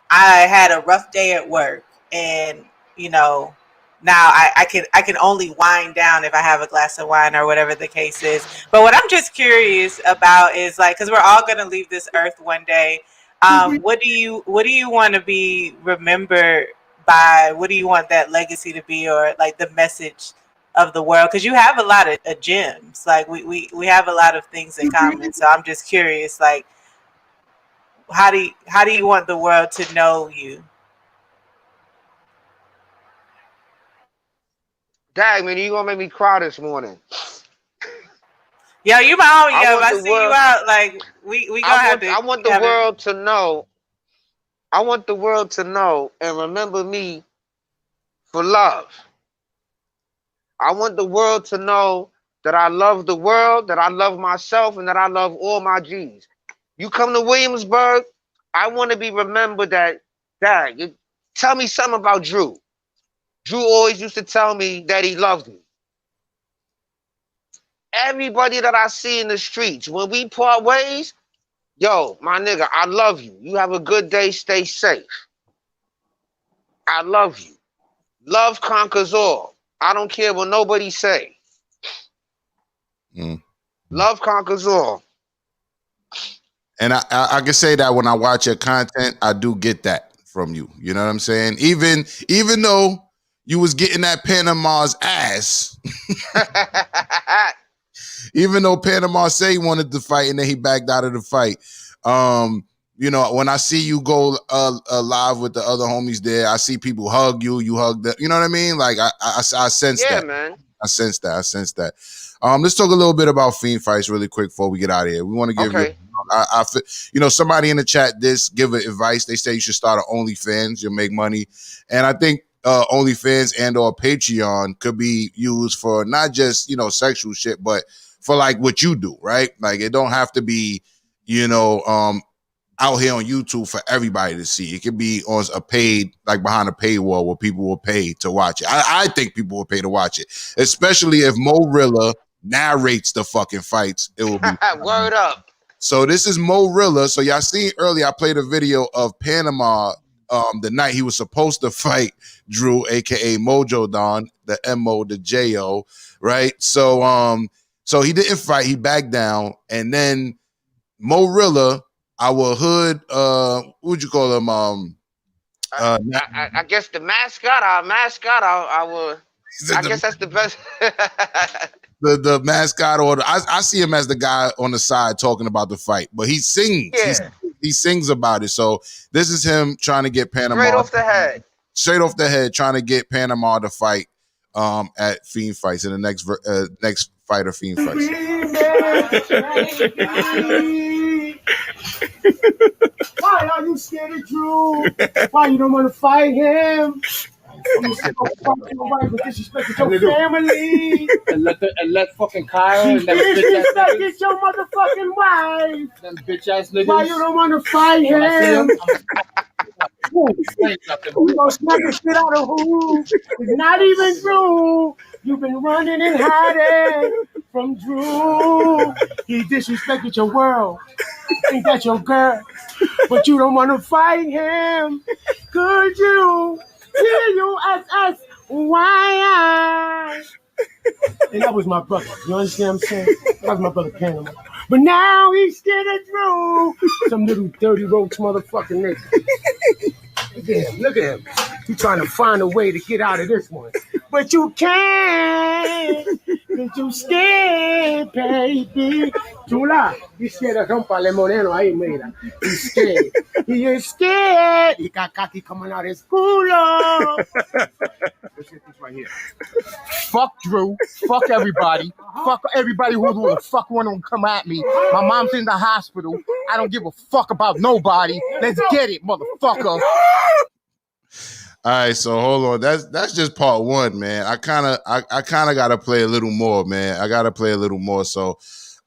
I had a rough day at work, and you know, now I can only wind down if I have a glass of wine or whatever the case is. But what I'm just curious about is like, because we're all going to leave this earth one day. What do you want to be remembered by? What do you want that legacy to be, or like the message of the world? Because you have a lot of gems. Like we have a lot of things in common. So I'm just curious, like how do you want the world to know you? Dang, man, you gonna make me cry this morning. Yo, you my homie. I Yo, if want I the see you world out, like we I gonna have want to I want the world to know. I want the world to know and remember me for love. I want the world to know that I love the world, that I love myself, and that I love all my G's. You come to Williamsburg, I want to be remembered that, Dad, you tell me something about Drew. Drew always used to tell me that he loved me. Everybody that I see in the streets, when we part ways, yo, my nigga, I love you. You have a good day, stay safe. I love you. Love conquers all. I don't care what nobody say. mm. Love conquers all. And I can say that when I watch your content, I do get that from you. You know what I'm saying? Even though you was getting that Panama's ass, even though Panama say he wanted to fight and then he backed out of the fight. You know, when I see you go live with the other homies there, I see people hug you, you hug them. You know what I mean? Like I sense Yeah, that. man. I sense that. Let's talk a little bit about Fiend Fights really quick before we get out of here. We want to give you Okay. Somebody in the chat give advice. They say you should start an OnlyFans. You'll make money, and I think OnlyFans and or Patreon could be used for not just sexual shit, but for like what you do, right? Like it don't have to be out here on YouTube for everybody to see. It could be on a paid, like behind a paywall where people will pay to watch it. I think people will pay to watch it, especially if Mo-Rilla narrates the fucking fights. It will be word up. So this is Mo-Rilla. So y'all seen earlier, I played a video of Panama the night he was supposed to fight Drew, aka Mojo Don, the MO, the JO, right? So he didn't fight, he backed down, and then Mo-Rilla, our hood, what would you call him? I guess the mascot, our I guess that's the best. the mascot, or I see him as the guy on the side talking about the fight, but he sings. Yeah. He sings about it. So this is him trying to get Panama straight off the head, trying to get Panama to fight at Fiend Fights in the next fight of Fiend Fights. Why are you scared of Drew? Why you don't want to fight him? You disrespect your family. And let fucking Kyle You and them bitch ass niggas. disrespect your motherfucking wife. Them bitch ass niggas. Why you don't want to fight When I see him? them, You gonna smack the shit out of who? It's not even Drew. You've been running and hiding from Drew. He disrespected your world. Ain't that your girl? But you don't want to fight him. Could you? T-U-S-S-Y-I. And that was my brother. You understand what I'm saying? That was my brother Panama. But now he's scared of Drew. Some little dirty roach motherfucking nigga. Look at him. He's trying to find a way to get out of this one. But you can't. Cause you scared, baby. Chula, you scared of Juanpale Moreno. Ahí, mira. He's scared. He is scared. He got cocky coming out his culo. Let's get this right here. fuck Drew, fuck everybody, fuck everybody who the fuck want to come at me. My mom's in the hospital. I don't give a fuck about nobody. Let's get it, motherfucker. All right, so hold on. That's just part one, man. I kind of gotta play a little more, man. I gotta play a little more. So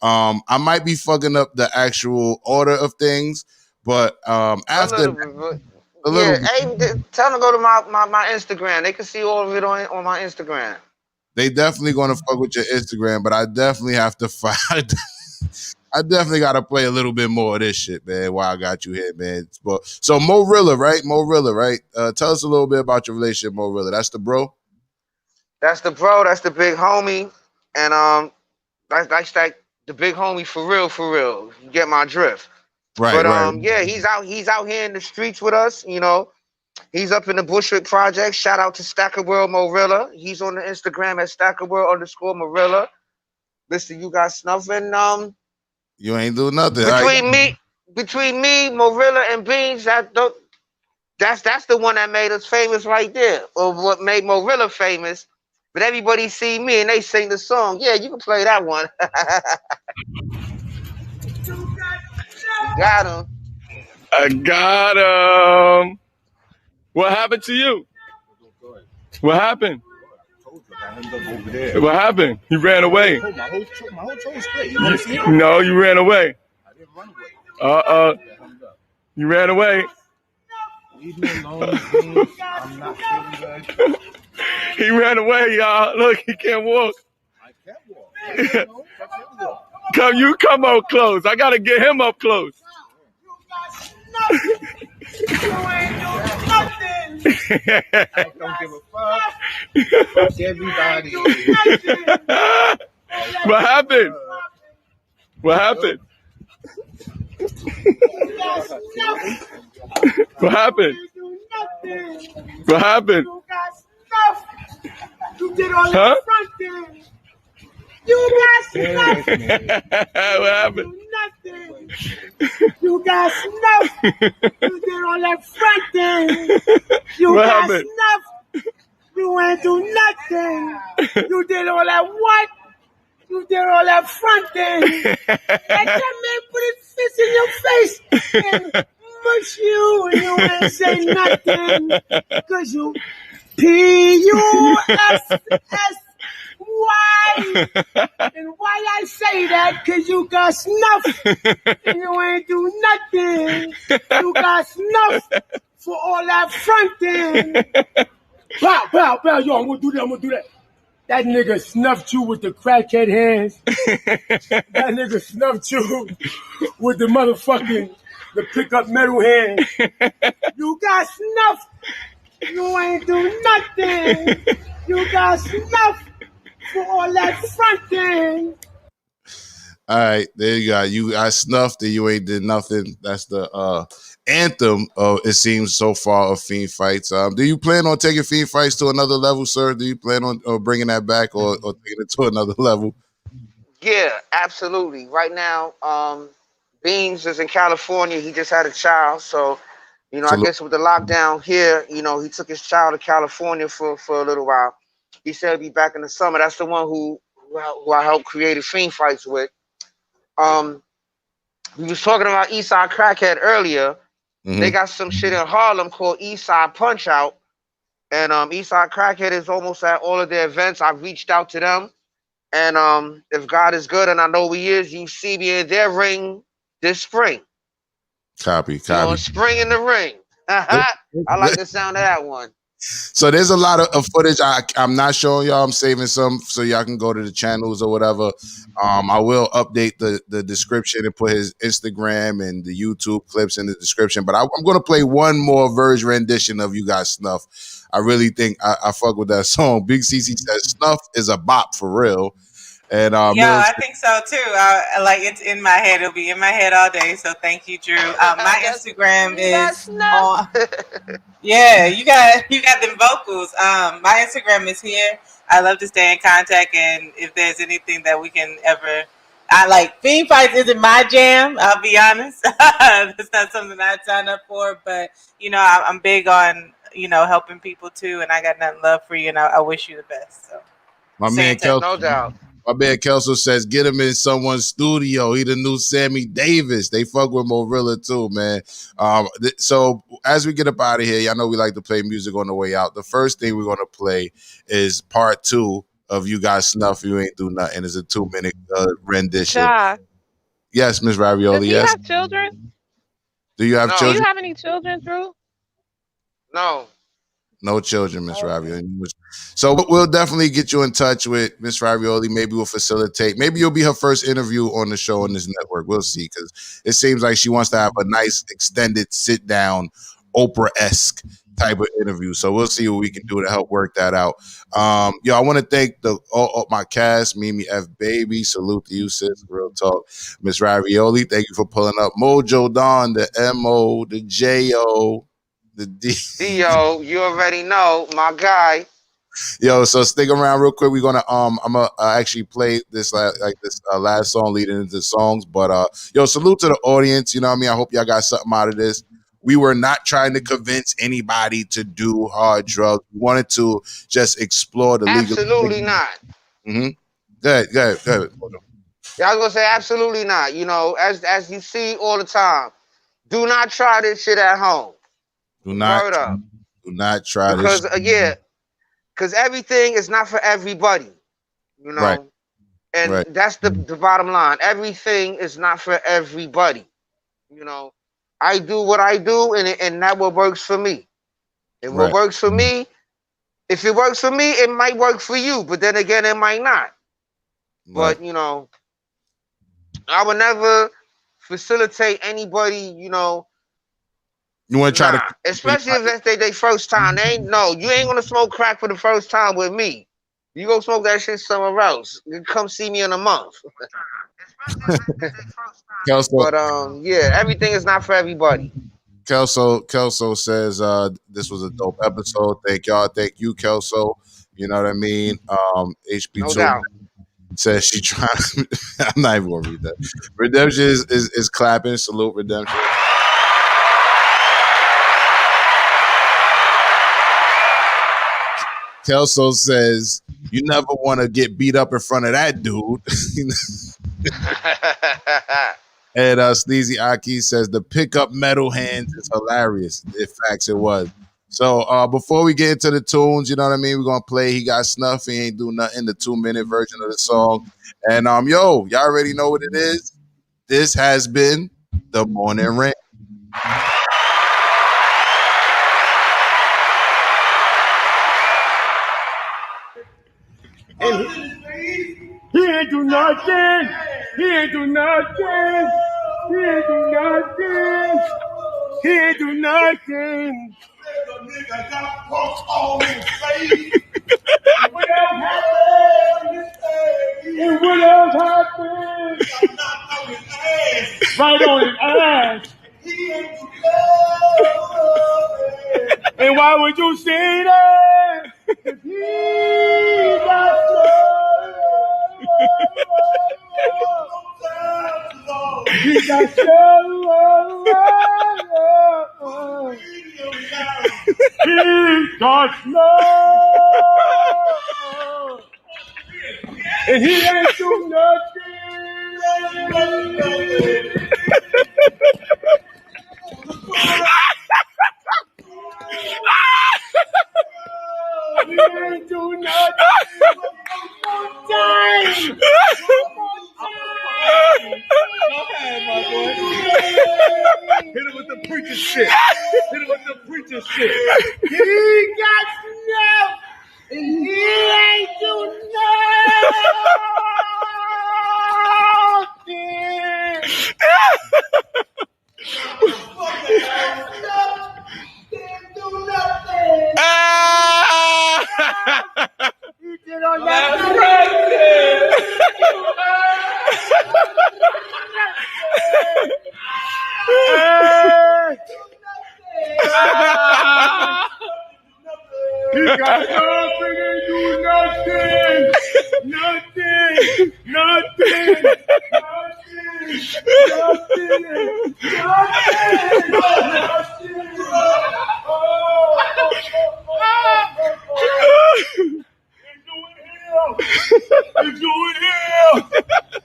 I might be fucking up the actual order of things, but after a little bit. Hey, tell them to go to my Instagram. They can see all of it on my Instagram. They definitely gonna fuck with your Instagram, but I definitely have to find. I definitely got to play a little bit more of this shit, man, while I got you here, man. But, so Mo-Rilla, right? Mo-Rilla, right? Tell us a little bit about your relationship, Mo-Rilla. That's the bro? That's the bro. That's the big homie. And that's like the big homie for real, for real. You get my drift. Right, but right. yeah, he's out here in the streets with us, you know. He's up in the Bushwick Project. Shout out to Stacker World Mo-Rilla. He's on the Instagram at StackerWorld_Morilla. Listen, you got snuff and you ain't doing nothing. Between me, Mo-Rilla, and Beans, that's the one that made us famous right there, or what made Mo-Rilla famous. But everybody see me and they sing the song. Yeah, you can play that one. Got him. I got him. What happened to you? What happened? What happened? You ran away. My whole toe is straight. You want to see it? No, you ran away. I didn't run away. You ran away. Leave me alone, please. I'm not feeling good. He ran away, y'all. Look, he can't walk. I can't walk. Come up close. I gotta get him up close. I don't give a fuck. Fuck everybody. What happened? What happened? What happened? What happened? You did all that fronting. You got snuff. What happened? Nothing. You got snuff. You did all that fronting. You What got happened? snuff. You ain't do nothing. You did all that what? You did all that fronting. Let that man put his fist in your face and mush you and you ain't say nothing. Cause you P-U-S-S-Y. And why I say that? Cause you got snuff and you ain't do nothing. You got snuff for all that fronting. Bow, bow, bow. Yo, I'm gonna do that. That nigga snuffed you with the crackhead hands. That nigga snuffed you with the motherfucking, the pickup metal hands. You got snuffed. You ain't do nothing. You got snuffed for all that fronting. All right, there you go. You got snuffed and you ain't did nothing. That's the anthem of, it seems so far, of Fiend Fights. Do you plan on taking Fiend Fights to another level, sir? Do you plan on bringing that back or taking it to another level? Yeah, absolutely. Right now, Beans is in California. He just had a child, so I guess with the lockdown here, he took his child to California for a little while. He said he'll be back in the summer. That's the one who I helped create Fiend Fights with. We was talking about Eastside Crackhead earlier. Mm-hmm. They got some shit in Harlem called Eastside Punch Out, and Eastside Crackhead is almost at all of their events. I've reached out to them, and if God is good, and I know He is, you see me in their ring this spring. Copy. Spring in the ring. I like the sound of that one. So there's a lot of footage I'm not showing y'all. I'm saving some so y'all can go to the channels or whatever. I will update the description and put his Instagram and the YouTube clips in the description. But I'm going to play one more version rendition of You Got Snuff. I really think I fuck with that song. Big CC says Snuff is a bop for real. And yeah, I think so too. Like, it's in my head. It'll be in my head all day. So thank you, Drew. My Instagram is on. Yeah, you got them vocals. My Instagram is here. I love to stay in contact, and if there's anything that we can ever, I like. Fiend Fights isn't my jam. I'll be honest. It's not something I signed up for, but I'm big on helping people too, and I got nothing love for you, and I wish you the best. So, my man Kelso, no doubt. My man Kelso says, get him in someone's studio. He the new Sammy Davis. They fuck with Morilla too, man. So as we get up out of here, y'all know we like to play music on the way out. The first thing we're going to play is part 2 of You Got Snuff, You Ain't Do Nothing. It's a 2-minute rendition. Ja. Yes, MsRavioli. Does he yes. have children? Do you have children? Do you have any children, Drew? No. No children, MsRavioli. So we'll definitely get you in touch with MsRavioli. Maybe we'll facilitate. Maybe you'll be her first interview on the show on this network. We'll see, because it seems like she wants to have a nice extended sit-down, Oprah-esque type of interview. So we'll see what we can do to help work that out. I want to thank all my cast, Mimi F. Baby. Salute to you, sis. Real talk. MsRavioli, thank you for pulling up. Mojo Don, the M.O., the J.O., the D.O., you already know, my guy. Yo, so stick around real quick. We're gonna I'm gonna actually play this last song leading into the songs. But salute to the audience. You know what I mean? I hope y'all got something out of this. We were not trying to convince anybody to do hard drugs. We wanted to just explore the legal. Absolutely not. Mm-hmm. Go ahead. Yeah, I was gonna say absolutely not. As you see all the time, do not try this shit at home. Do not try because, this. Because everything is not for everybody, Right. And that's the bottom line. Everything is not for everybody. I do what I do, and that what works for me. And what works for me, if it works for me, it might work for you. But then again, it might not. Right. But, I would never facilitate anybody, You want to try to, especially if that's their first time. You ain't gonna smoke crack for the first time with me. You go smoke that shit somewhere else. You come see me in a month. Kelso, but everything is not for everybody. Kelso says this was a dope episode. Thank y'all. Thank you, Kelso. You know what I mean? HB2 no doubt. Says she trying. I'm not even gonna read that. Redemption is clapping. Salute Redemption. Kelso says, you never want to get beat up in front of that dude. And Sleazy Aki says, the pickup metal hands is hilarious. In facts, it was. So before we get into the tunes, you know what I mean? We're going to play He Got Snuff, He Ain't Do Nothing, the 2-minute version of the song. And yo, y'all already know what it is. This has been the Morning Rant. He ain't do nothing. He ain't do nothing. He ain't do nothing. He ain't do nothing. Nigga got punks on his face. What else happened? And what else happened? I'm not on his ass. Right on his ass. He ain't do nothing. And why would you say that? If he got he got he got and he ain't do nothing. He ain't do nothing. Go ahead, my boy. Hit him with the preacher shit. Hit him with the preacher shit. He got snuff, and he ain't do nothing. He did on that. He got nothing and do nothing. Nothing. Nothing.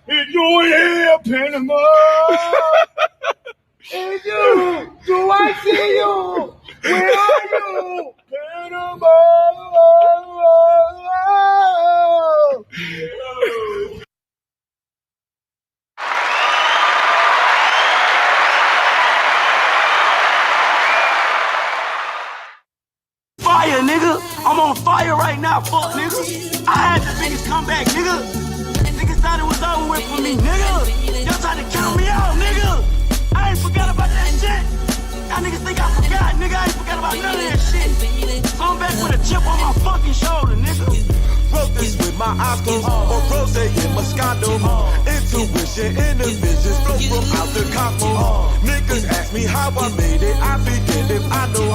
He's doing here, Panama. Hey, you, do I see you? Where are you? Panama. Fire, nigga. I'm on fire right now, fuck, nigga. I had the biggest comeback, nigga. Niggas thought it was over with for me, nigga. Y'all tried to count me out, nigga. I ain't forgot about that shit. Y'all niggas think I forgot, nigga. I ain't forgot about none of that shit. So I'm back with a chip on my fucking shoulder, nigga. Wrote this with my eyes closed, or rose in Moscato. Intuition, inner visions, flow from out the cosmos. Niggas ask me how I made it, I begin if I know.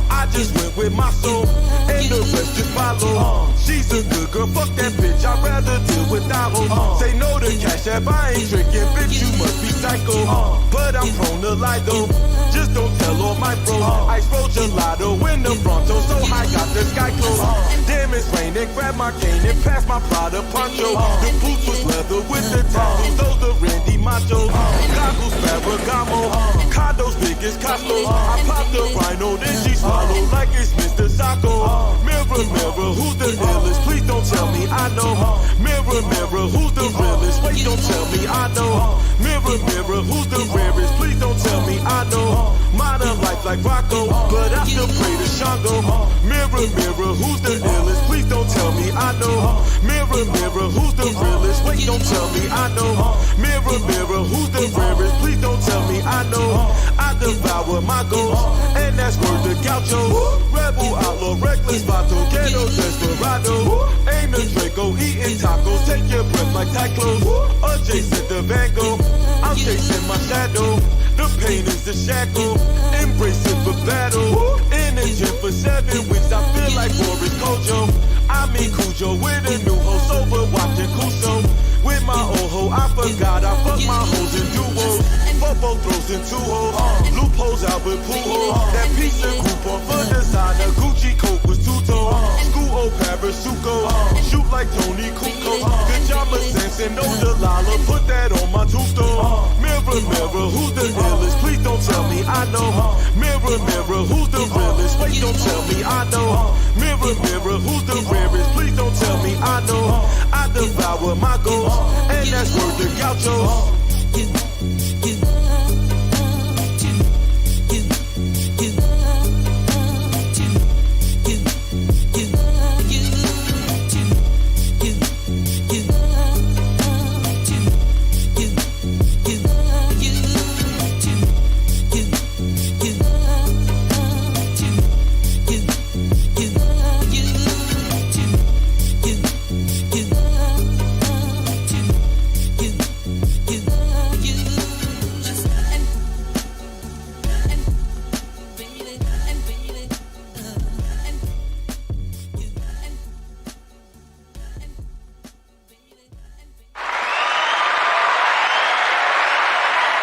I just went with my soul, and the rest just follow. She's a good girl, fuck that bitch, I'd rather deal without her. Say no to CashApp, I ain't tricking, bitch, you must be psycho. But I'm prone to lie though, just don't tell all my bros. Ice roll gelato in the Bronto, so I got the sky close. Damn, it's raining, grab my cane and pass my Prada poncho. The boots was leather with the tattoos, those the Randy Macho. Goggles, Ferragamo, condos big as Costco. I popped the rhino, then she swallowed like it's Mr. Sacco. Mirror, mirror, who's the illest? Please don't tell me I know. Mirror, mirror, who's the realest? Wait, don't tell me I know. Mirror, mirror, who's the rarest? Please don't tell me I know. Modern life like Rocco, but I still pray to Shango. Mirror, mirror, who's the illest? Please don't tell me I know. Mirror, mirror, who's the realest? Wait, don't tell me I know. Mirror, mirror, who's the rarest? Please don't tell me I know. I devour my goals, and that's word to Gaucho. Rebel, outlaw, reckless, vato, ghetto, desperado. Aim the Draco, eating tacos, take your breath like tacos. Adjacent to Van Gogh, I'm chasing my shadow. The pain is the shackle, embrace it for battle. In the gym for 7 weeks, I feel like Boris Kojo. I'm in Cujo with a new hoe, sober watching Kuso. With my old hoe, I forgot I fuck my hoes in duos. Football throws in 2 holes, loopholes out with pool holes. That piece of coupon for designer, Gucci coat was 2-tone. School old Paris, fucking know Delilah, put that on my tombstone. Mirror, mirror, who's the illest? Please don't tell me I know. Mirror, mirror, who's the realest? Wait, don't tell me I know. Mirror, mirror, who's the rarest? Please don't tell me I know. I devour my ghost, and that's worth the gauchos.